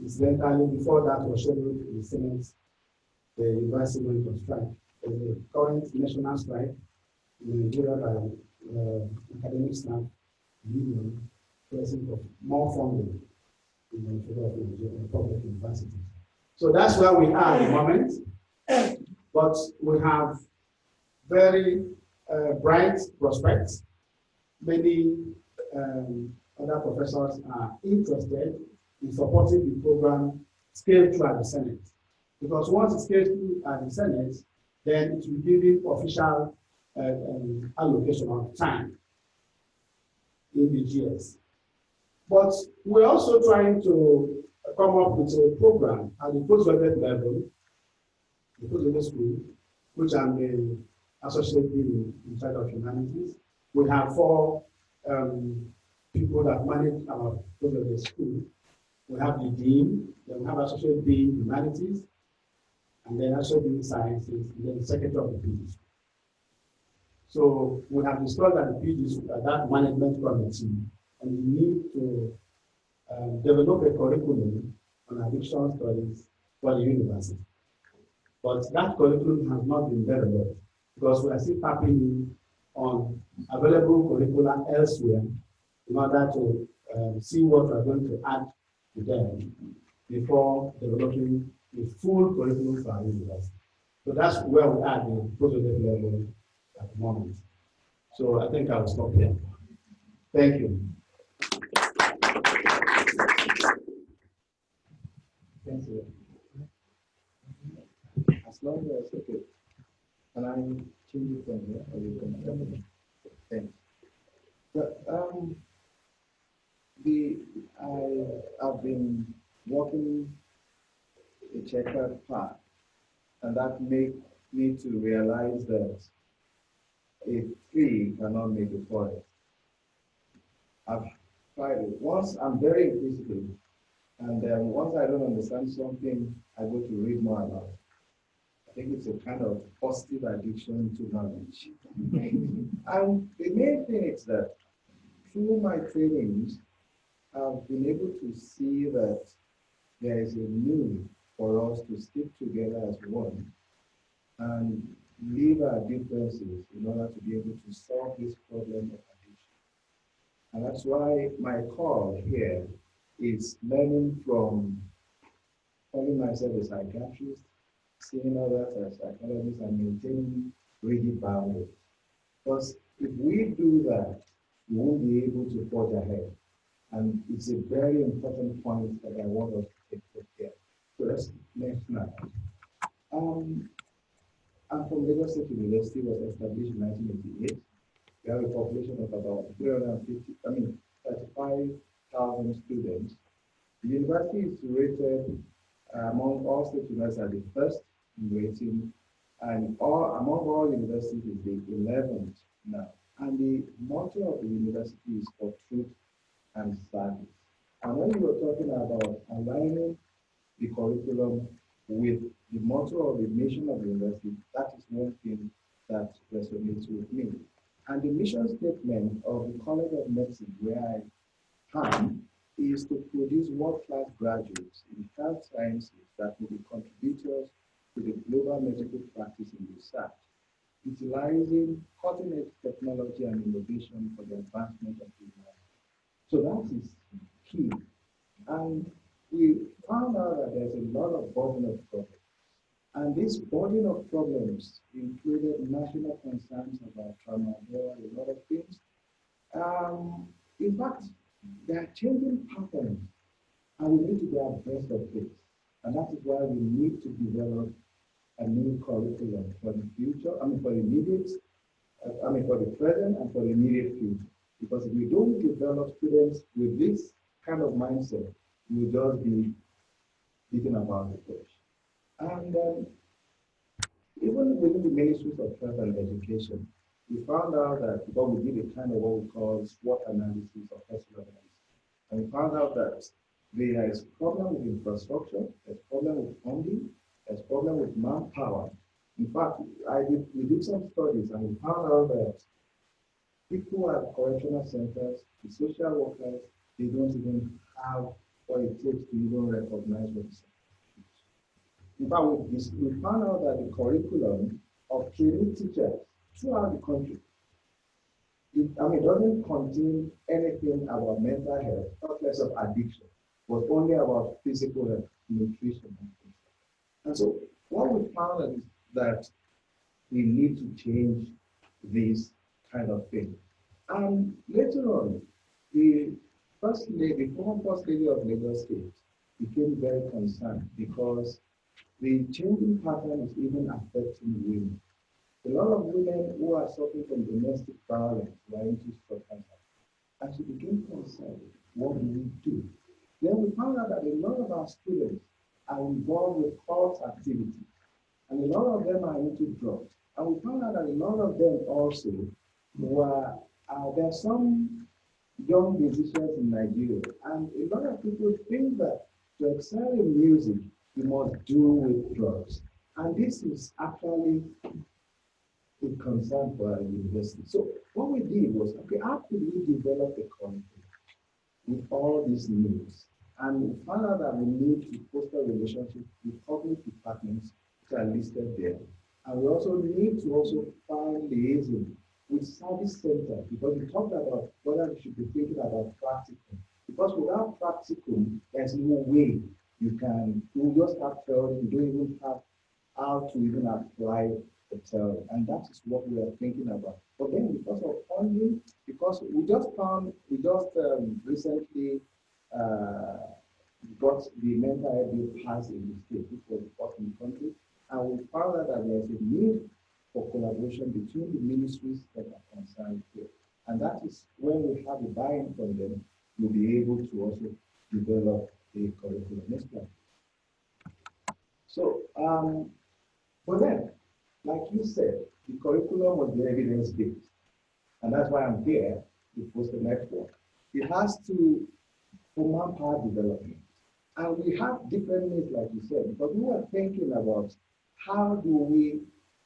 E: Incidentally, before that was scheduled in the Senate, the university went on strike. There's a current national strike in Nigeria by academic staff union pressing for more funding in the favor of Nigeria public universities. So that's where we are at the moment. But we have very bright prospects. Many other professors are interested in supporting the program scaled through at the Senate. Because once it's scaled through at the Senate, then it will give it official allocation of time in the GS. But we're also trying to come up with a program at the postgraduate level, the postgraduate school, which I'm the associate dean in charge of humanities. We have 4 people that manage our postgraduate school. We have the dean, then we have associate dean humanities, and then associate dean sciences, and then the secretary of the PG. So we have discussed at the PG, that management committee, and we need to develop a curriculum on addiction studies for the university. But that curriculum has not been developed because we are still tapping on available curricula elsewhere in order to see what we are going to add to them before developing a full curriculum for our university. So that's where we are at the postgraduate level at the moment. So I think I'll stop here. Thank you. Thank you. As long as okay. Can I change it from here? Or you can thanks. But, I've been walking a checkered path, and that made me to realize that a tree cannot make a forest. I've tried it. Once I'm very inquisitive, and once I don't understand something, I go to read more about it. I think it's a kind of positive addiction to knowledge. And the main thing is that through my trainings, I've been able to see that there is a need for us to stick together as one and leave our differences in order to be able to solve this problem of addiction.
F: And that's why my call here is learning from calling myself a psychiatrist, seeing others as psychologists, and maintaining rigid boundaries. Because if we do that, we won't be able to forge ahead. And it's a very important point that I want us to take with here. So let's next slide. I'm from Lagos State University, was established in 1988. We have a population of about 35,000 students. The university is rated among all state universities as the first in rating, and among all universities is the 11th now. And the motto of the university is for truth and service. And when you were talking about aligning the curriculum with the motto of the mission of the university, that is one thing that resonates with me. And the mission statement of the College of Medicine, where I am, is to produce world-class graduates in health sciences that will be contributors to the global medical practice and research, utilizing cutting-edge technology and innovation for the advancement of humanity. So that is key. And we found out that there's a lot of burden of problems. And this burden of problems included national concerns about trauma, war, a lot of things. In fact, they are changing patterns, and we need to be abreast of this. And that is why we need to develop a new curriculum for the future, for the immediate, for the present and for the immediate future. Because if we don't develop students with this kind of mindset, we'll just be thinking about the bush. And even within the ministries of health and education, we found out that because we did a kind of what we call SWOT analysis of health organizations, and we found out that there is problem with infrastructure, there's problem with funding, there's problem with manpower. In fact, we did some studies and we found out that people at correctional centers, the social workers, they don't even have what it takes to even recognize what is. In fact, we found out that the curriculum of training teachers throughout the country, it doesn't contain anything about mental health, not less of addiction, but only about physical health, nutrition, and things. And so what we found is that we need to change this kind of thing. And later on, the former first lady of Lagos State became very concerned because the changing pattern is even affecting women. A lot of women who are suffering from domestic violence were into structural. And she became concerned. What do we do? Then we found out that a lot of our students are involved with cult activity, and a lot of them are into drugs. And we found out that a lot of them also were, there are some young musicians in Nigeria, and a lot of people think that to excel in music, you must do with drugs. And this is actually a concern for our university. So what we did was, okay, how could we develop a curriculum with all these needs? And we found out that we need to foster relationships with public departments which are listed there. And we also need to find liaison with service centers, because we talked about whether we should be thinking about practicum. Because without practicum, there's no way you just have theory, you don't even have how to even apply the theory. And that is what we are thinking about. But then because of funding, because we just recently got the mental health bill passed in the state, which was the first in the country, and we found out that there's a need for collaboration between the ministries that are concerned here. And that is when we have a buy-in from them, we'll be able to also develop a curriculum. Next slide. So, for them, like you said, the curriculum was the evidence-based. And that's why I'm here to post the network. It has to, for manpower development. And we have different needs, like you said, because we were thinking about how do we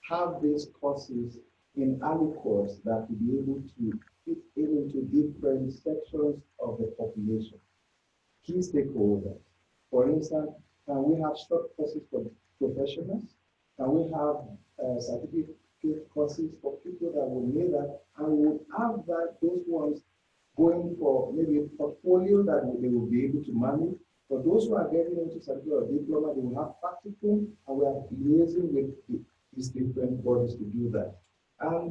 F: have these courses in early course that will be able to fit into different sections of the population. Key stakeholders. For instance, can we have short courses for professionals? Can we have certificate courses for people that will need that? And we will have those ones going for maybe a portfolio that they will be able to manage. For those who are getting into certificate or diploma, they will have practical, and we are liaising with these different bodies to do that. And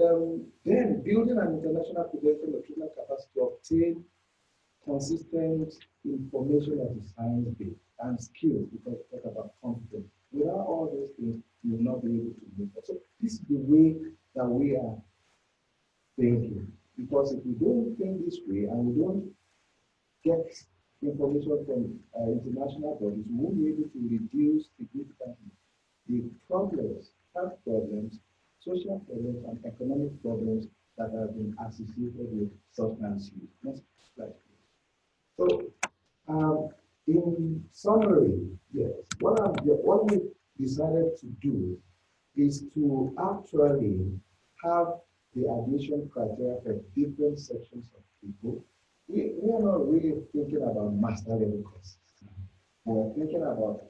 F: then building an international credential of treatment capacity to obtain consistent information that is science-based and skills, because we talk about competence. Without all those things, you will not be able to move. So this is the way that we are thinking. Because if we don't think this way and we don't get information from international bodies, we won't be able to reduce significantly the problems, health problems, social problems, and economic problems that have been associated with substance use. Next slide, please. So, in summary, yes, what we decided to do is to actually have the admission criteria for different sections of people. We are not really thinking about master level courses. We're thinking about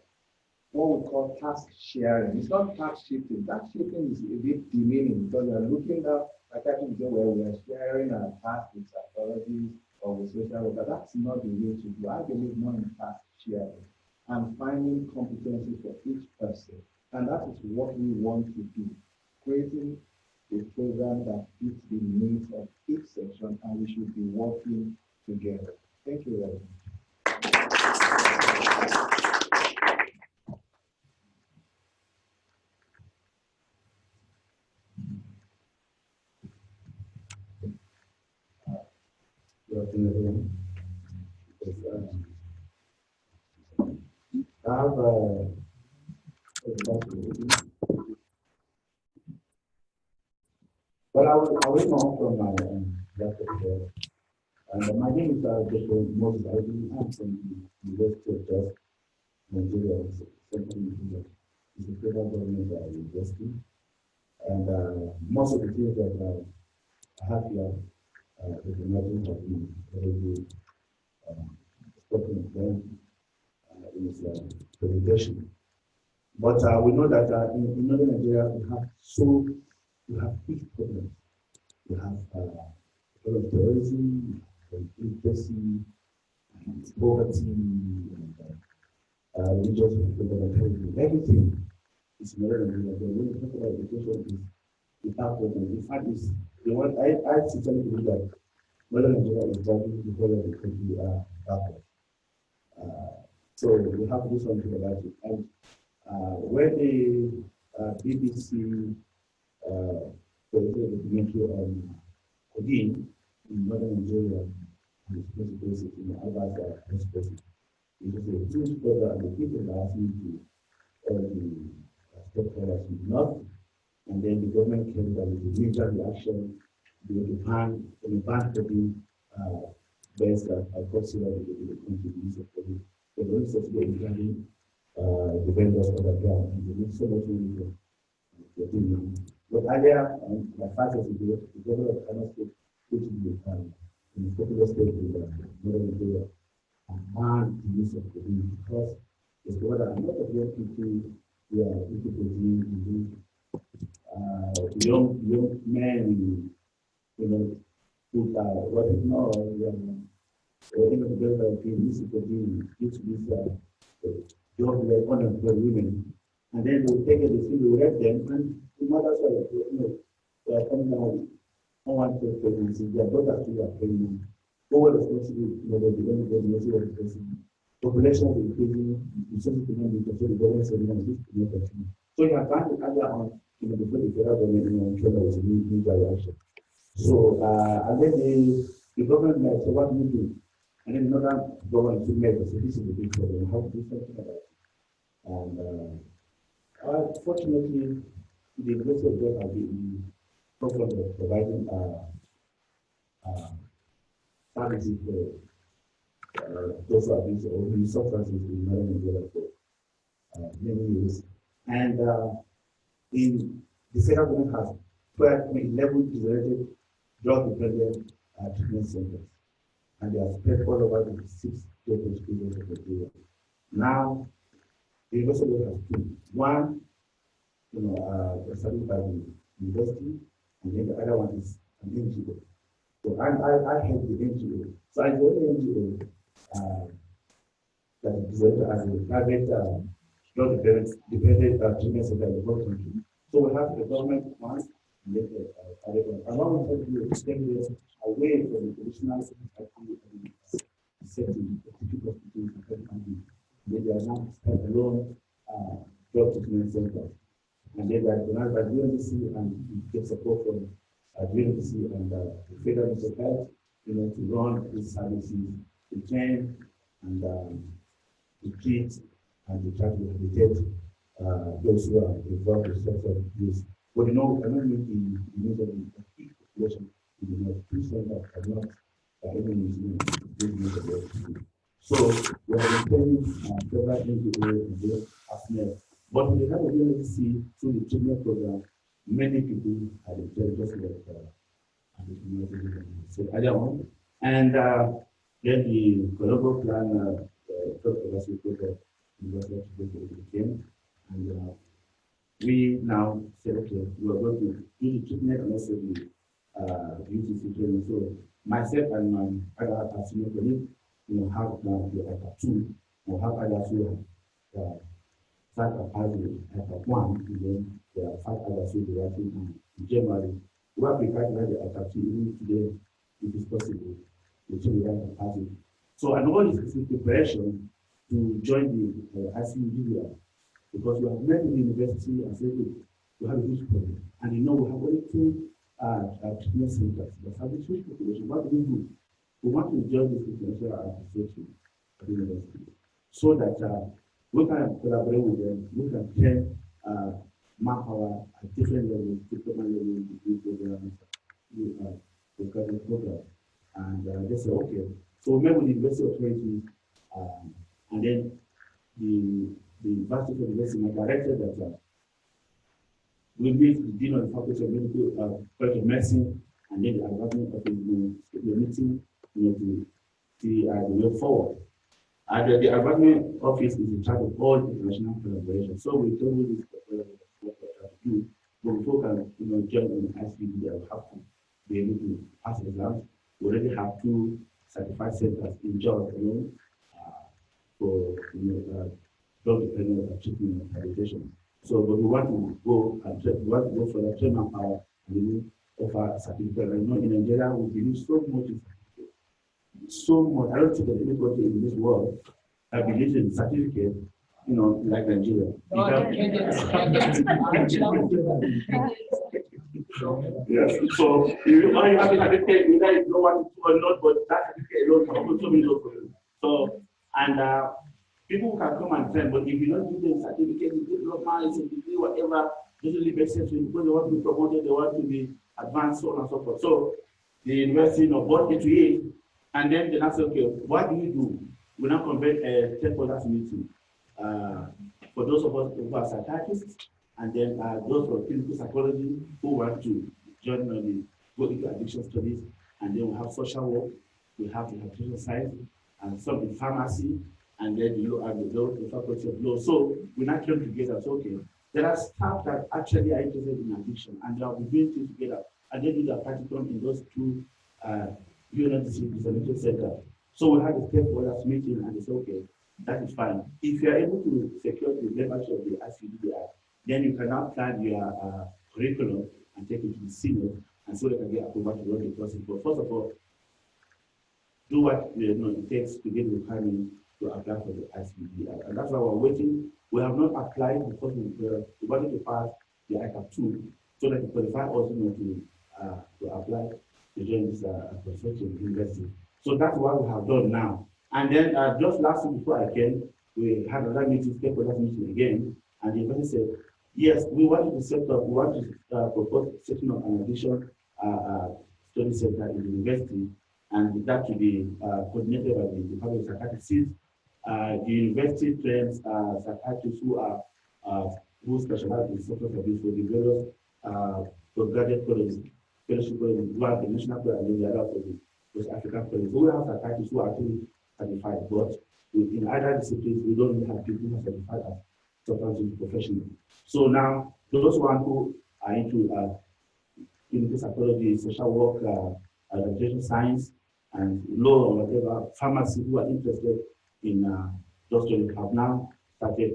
F: what we call task sharing. It's not task shifting. Task shifting is a bit demeaning because we are looking at like I can say where we are sharing our tasks with psychologists or with social worker. That's not the way to do. I believe more in task sharing and finding competencies for each person. And that is what we want to do, creating a program that fits the needs of each section, and we should be working together. Thank you very much.
E: Good afternoon, everyone. I have well, I will know from my laptop here. And my name is Dr. Moses. I'm from the University of Jos, Nigeria, Central Nigeria. It's a federal government university. And most of the things that I have here, the imagine have been already spoken of them in his presentation. But we know that in northern Nigeria, we have big problems. We have problem of terrorism, illiteracy, poverty, and religious fundamentalism. Everything is in northern Nigeria. But when we talk about education, is our problem. In fact, it's the one I sincerely believe that northern Nigeria is driving the whole of the country backward. So we have to do something about it. And when the BBC presented the documentary on Odin in northern Nigeria, and it's supposed to basic in the Albert Express, it was a huge program, and the people are asking to all the stakeholders in the north, and then the government came down with a major reaction. They were to ban Odin based on cultural contributions of Odin. But the only subsidy regarding the vendors on the ground, and they need so much money for doing. But earlier, my father was the governor of Kano State, which is in the popular state in northern Nigeria, and banned the use of Odin because it's what a lot of young people into Odin, young men, who what is now, or even the girls that are being used to Odin, used to this job like unemployed women, and then they'll take it, they will rape them, and the mothers are, they are coming down unwanted pregnancy, their daughters too are pregnant. Who were responsible, they don't get the message of the person. Population is increasing, resources to money, so the government said, this is not continue. So you have done it earlier on, before the federal government, I'm sure there was a new reaction. So, and then the government met, so what do you do? And then another government to make, so this is the big problem, how to do something about it. And fortunately, the University of Jos has been program of providing services for those who have been or use substances in northern Nigeria for many years. And in the federal government has 11 designated drug-dependent treatment centers, and they are spread all over the 6 different schools of Nigeria. Now, the University has 2. One, established by the university, and then the other one is an NGO.
F: So I head the NGO. So I joined the NGO that is as a private, not dependent treatment center in the whole country. So we have the government one, and then the private one. And what we want to do is take this away from the traditional setting, the typical hospitals, they are now alone drug treatment center. And they are recognized by UNDC and get support from UNDC and the Federal Ministry of Health, to run these services, to train and to treat and to try to rehabilitate those who are involved with substance abuse. But I cannot meet the needs of the peak population in the North. Two centers are not even so we have been training several NGOs and those ASNEF. But we have a UNDC through the treatment program. Many people have been trained just like said earlier on. And then the Colombo plan, University of Kenya, and we now said, okay, we are going to do the treatment and also the UCC training. So myself and my other senior colleagues, have now the ICUDDR2, or have others who have started as the ICUDDR1, and then there are 5 others who are working in January. We are prepared to have the ICUDDR2 even today, if it's possible, to the right capacity. So, and all this is in preparation to join the ICUDDR, because we have met with the university and said, look, we have a huge problem. And we have only 2 treatment centers that have a huge population. What do we do? We want to join this international association at the university so that we can collaborate with them, we can train manpower at different levels, diploma levels, degree programs, postgraduate programs. And they say, okay. So we met with the university authorities, and then the university of the university directed that we meet the dean of the faculty of medical college of medicine, and then the advancement of the meeting, to see the way forward. And the advancement office is in charge of all international collaboration. So we told you this what we have to do, but before we can join in ICUDDR, we have to be able to pass exams. We already have 2 certified centers in Georgia for drug-dependent treatment rehabilitation. So, but we want to go and we want to go for the training power and offer a certificate. I know in Nigeria we believe so much in certificate. So much. I don't think that anybody in this world believes in certificate, like Nigeria. Yes. So if you have a certificate, you guys know what to do or not, but that certificate alone can also be low for you. So, and people can come and train, but if you don't give them certificate, you give diploma, it's a degree, whatever, doesn't really make sense to you because they want to be promoted, they want to be advanced, so on and so forth. So the university bought into it, and then they asked, okay, what do we do? We now convert a stakeholders meeting for those of us who are psychiatrists, and then those for clinical psychology who want to join the go into addiction studies, and then we have social work, we have the rehabilitation science, and some in pharmacy, and then the faculty of law. So we now came together. So okay, there are staff that actually are interested in addiction, and they will be doing things together, and they do their practicum in those 2 UNDC centers. So we had a stakeholders meeting, and they said, okay, that is fine. If you are able to secure the membership of the ICUDDR, then you can now plan your curriculum and take it to the senior, and so they can get approval to run the process. But first of all, do what it takes to get the requirement to apply for the ICUDDR. And that's why we're waiting. We have not applied because we wanted to pass the ICUDDR2 so that we qualify also to apply to join this consortium university. So that's what we have done now. And then just last week before I came, we had another meeting, stakeholders meeting again, and the university said, yes, we wanted to set up, we want to propose setting up an addiction study center in the university, and that to be coordinated by the Department of Psychiatry. Since the university trains psychiatrists who specialize in substance abuse for the various postgraduate colleges, fellowship colleges, one the national college and then the other for the West African colleges. So we have psychiatrists who are actually certified, but in other disciplines, we don't really have people who are certified as substance abuse professionals. So now, those ones who are into clinical psychology, social work,
G: administration science, and law or whatever, pharmacy who are interested in those studies have now started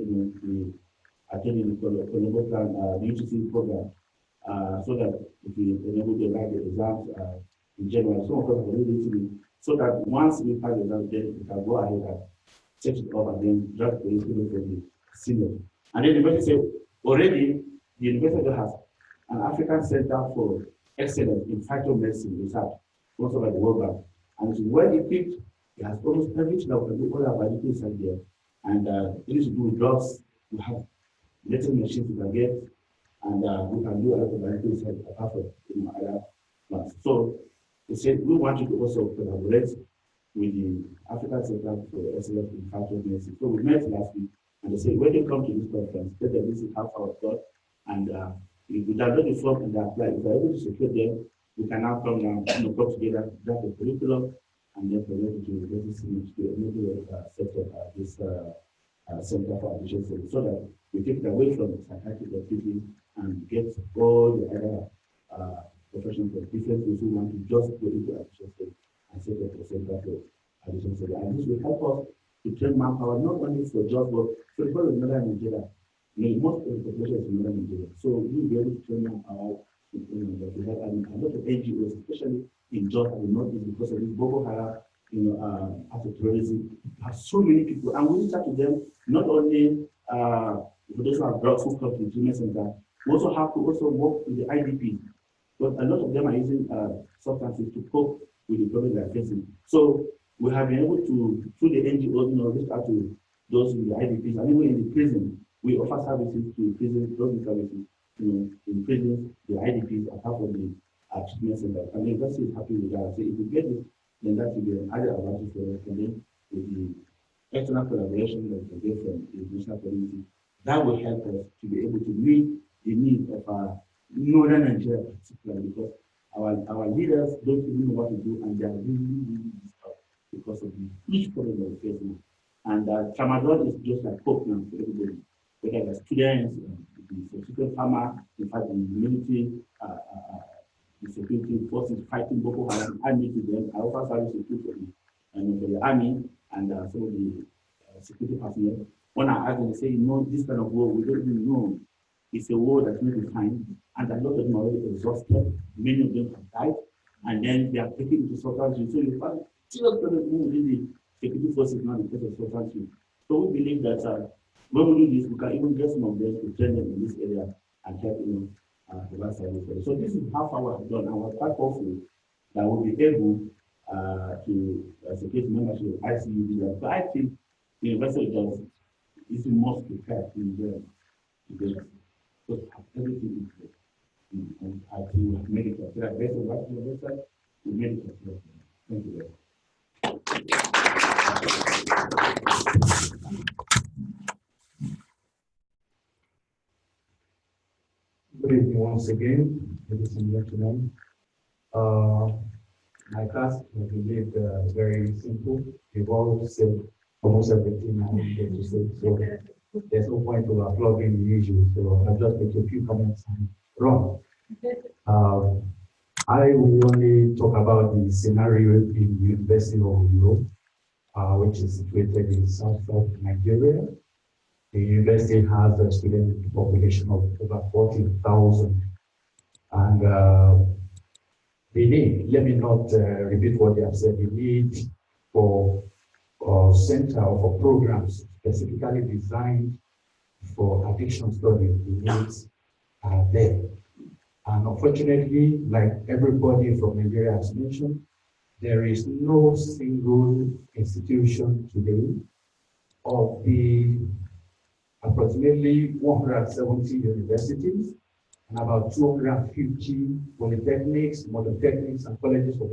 G: attending the Colombo Plan UTC program so that if we enable to write the exams in January, some of us are already listening, so that once we have the exams, then we can go ahead and set it up and then draft the student for the senior. And then the university said, already the university has an African Center for Excellence in Phytomedicine Research, also by the World Bank. And it's well equipped. It has almost everything that we can do, all our biological research there. And it is to do with drugs. We have little machines we can get, and we can do a lot of biological research apart from other ones. So they said we want you to also collaborate with the African Center for Excellence in Phytomedicine. So we met last week, and they said when they come to this conference, tell them this is half our thought, and if we download the form and apply, if we're able to secure them, we can now come down, come together, draft a curriculum, and then present it to the university to enable set up this Center for Addiction Studies, so that we take it away from psychiatric activity and get all the other professionals of different things who want to just go into addiction studies and set up a center for addiction studies. And this will help us to train manpower, not only for jobs, but for the whole of northern Nigeria. Most of the population is in northern Nigeria. So we will be able to train manpower. We have a lot of NGOs, especially in Jos and the Northeast, because of this Boko Haram, after terrorism, have so many people, and we reach out to them not only for those who have drugs who come to the treatment center. We also have to also work with the IDP, but a lot of them are using substances to cope with the problem they are facing. So we have been able to, through the NGOs, reach out to those in the IDPs, and even in the prison, we offer services to prison, those services, in prisons, the IDPs, apart from the treatment center. And the university is happy with that. So if we get it, then that will be an added advantage for us. And then with the external collaboration that we get from the international community, that will help us to be able to meet the needs of our northern Nigeria particularly, because our leaders don't even know what to do, and they are really disturbed because of the huge problem that we're facing. And tramadol is just like hope now for everybody, whether the students, the subsequent farmer, in fact, the military, the security forces fighting Boko Haram. I meet with them. I offer services for the army and some of the security personnel. When I ask them, they say, this kind of war, we don't even know. It's a war that's not defined, and a lot of them are already exhausted. Many of them have died, and then they are taken into substance use. So you find serious problems within the security forces now because of substance use. So we believe that when we do this, we can even get some of them to train them in this area and help So this is how far we have done, and we're quite hopeful that we'll be able to secure membership of ICUDDR. But I think the University of Jos is the most prepared in the because everything is there. And I think we have made it clear. Based on what you said, we made it clear. Thank you very much.
H: Good evening once again, ladies and gentlemen. My task, I believe, very simple. We've all said almost everything I needed to say, so there's no point of applauding the usual. So I'll just make a few comments and run. I will only talk about the scenario in the University of Europe, which is situated in South Nigeria. The university has a student population of over 40,000. And the need, let me not repeat what they have said, the need for center or for programs specifically designed for addiction studies, the needs are there. And unfortunately, like everybody from Nigeria has mentioned, there is no single institution today of the approximately 170 universities and about 250 polytechnics, monotechnics, and colleges of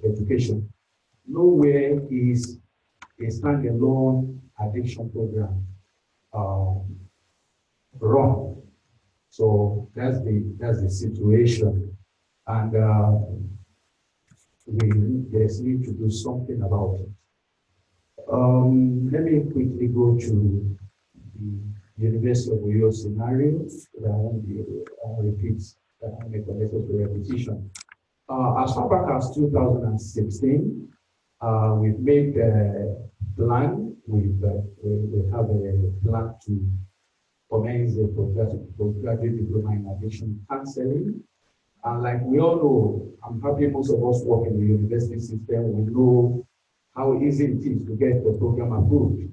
H: education. Nowhere is a standalone addiction program run. So that's the situation, and there's need to do something about it. Let me quickly go to the University of Uyo scenario. I won't repeat, make unnecessary repetition. As far back as 2016, we've made a plan. We have a plan to commence a postgraduate diploma in addiction counseling. And like we all know, I'm happy most of us work in the university system. We know how easy it is to get the program approved,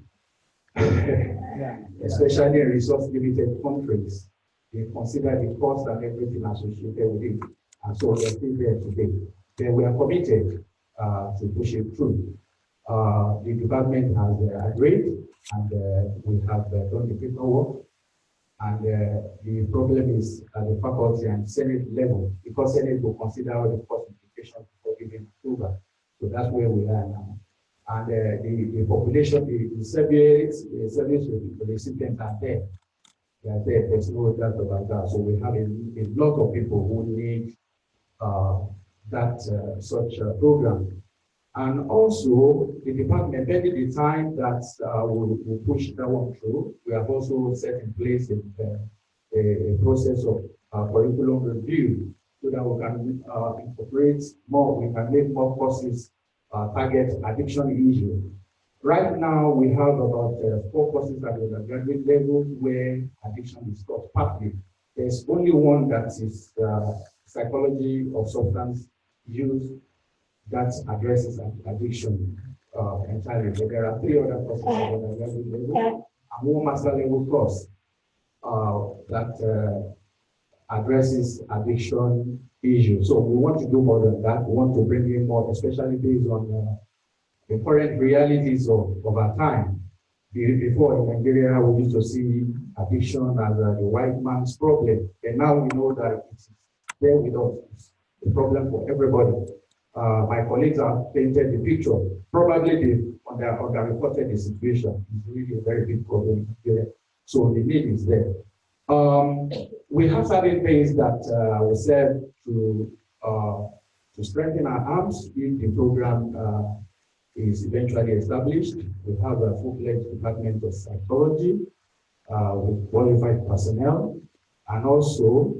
H: especially in resource-limited countries. They consider the cost and everything associated with it. And so we are still there today. Then we are committed to push it through. The department has agreed, and we have done the paperwork. And the problem is at the faculty and Senate level, because Senate will consider all the cost implications before giving approval. So that's where we are now. And the population, the service recipients are there. They are there. There's no doubt about that. So we have a lot of people who need such a program. And also, the department, maybe the time that we'll push that one through, we have also set in place a process of curriculum review so that we can incorporate more, we can make more courses target addiction issue. Right now, we have about 4 courses at the undergraduate level where addiction is taught partly. There's only one that is psychology of substance use that addresses addiction entirely. But there are 3 other courses at the undergraduate level and 1 master level course that addresses addiction issues. So we want to do more than that. We want to bring in more, especially based on the current realities of our time. Before in Nigeria, we used to see addiction as the white man's problem. And now we know that it's there with us. It's a problem for everybody. My colleagues have painted the picture. Probably they underreported the situation. It's really a very big problem in Nigeria. So the need is there. We have certain things that will serve to strengthen our arms if the program is eventually established. We have a full-fledged department of psychology with qualified personnel, and also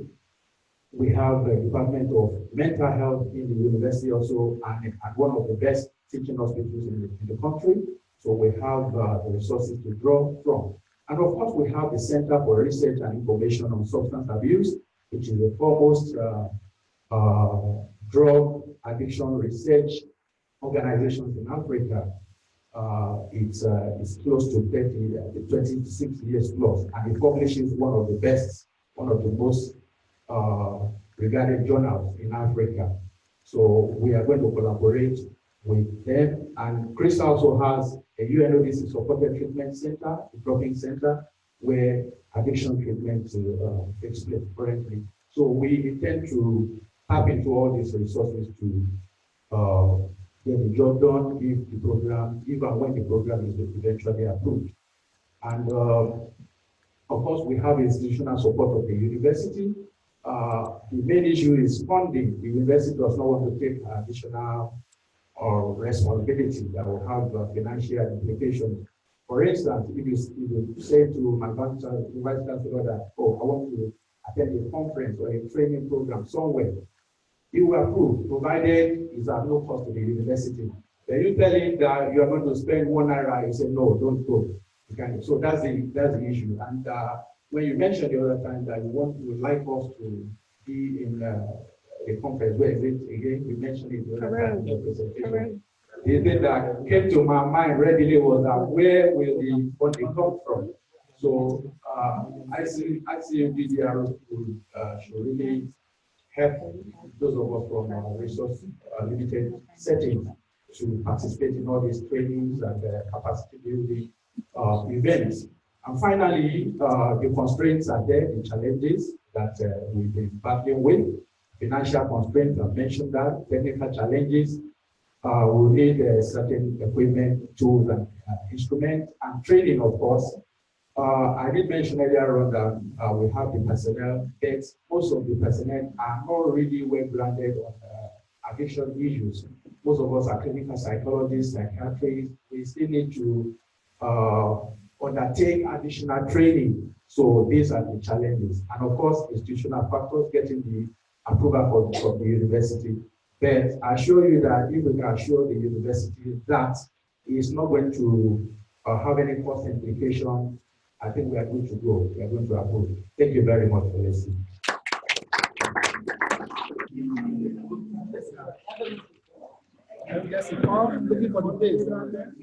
H: we have a department of mental health in the university also, and one of the best teaching hospitals in the country. So we have the resources to draw from. And of course, we have the Center for Research and Information on Substance Abuse, which is the foremost drug addiction research organizations in Africa. It's close to 26 years plus, and it publishes one of the best, one of the most regarded journals in Africa. So we are going to collaborate with them. And Chris also has a UNODC supported treatment center, a dropping center, where addiction treatment takes place currently. So we intend to tap into all these resources to get the job done if the program, even when the program is eventually approved. And of course, we have institutional support of the university. The main issue is funding. The university does not want to take additional responsibility that will have financial implications. For instance, if you say to my vice chancellor that, oh, I want to attend a conference or a training program somewhere, he will approve, provided it's at no cost to the university. Then you tell him that you are going to spend 1 naira, you say, no, don't go. You can. So that's the issue. And when you mentioned the other time that you would like us to be in a conference, where is it again? You mentioned it the other time in the presentation. The thing that came to my mind readily was that where will the funding come from? So ICUDDR should really help those of us from resource limited settings to participate in all these trainings and capacity building events. And finally, the constraints are there, the challenges that we've been battling with. Financial constraints, I've mentioned that. Technical challenges, we'll need certain equipment, tools, and instruments, and training, of course. I did mention earlier on that we have the personnel, but most of the personnel are not really well grounded on addiction issues. Most of us are clinical psychologists, psychiatrists. We still need to undertake additional training. So these are the challenges. And of course, institutional factors, getting the approval from the university. But I assure you that if we can assure the university that it's not going to have any cost implication, I think we are going to go. We are going to approve. Thank you very much for listening.
D: Looking for the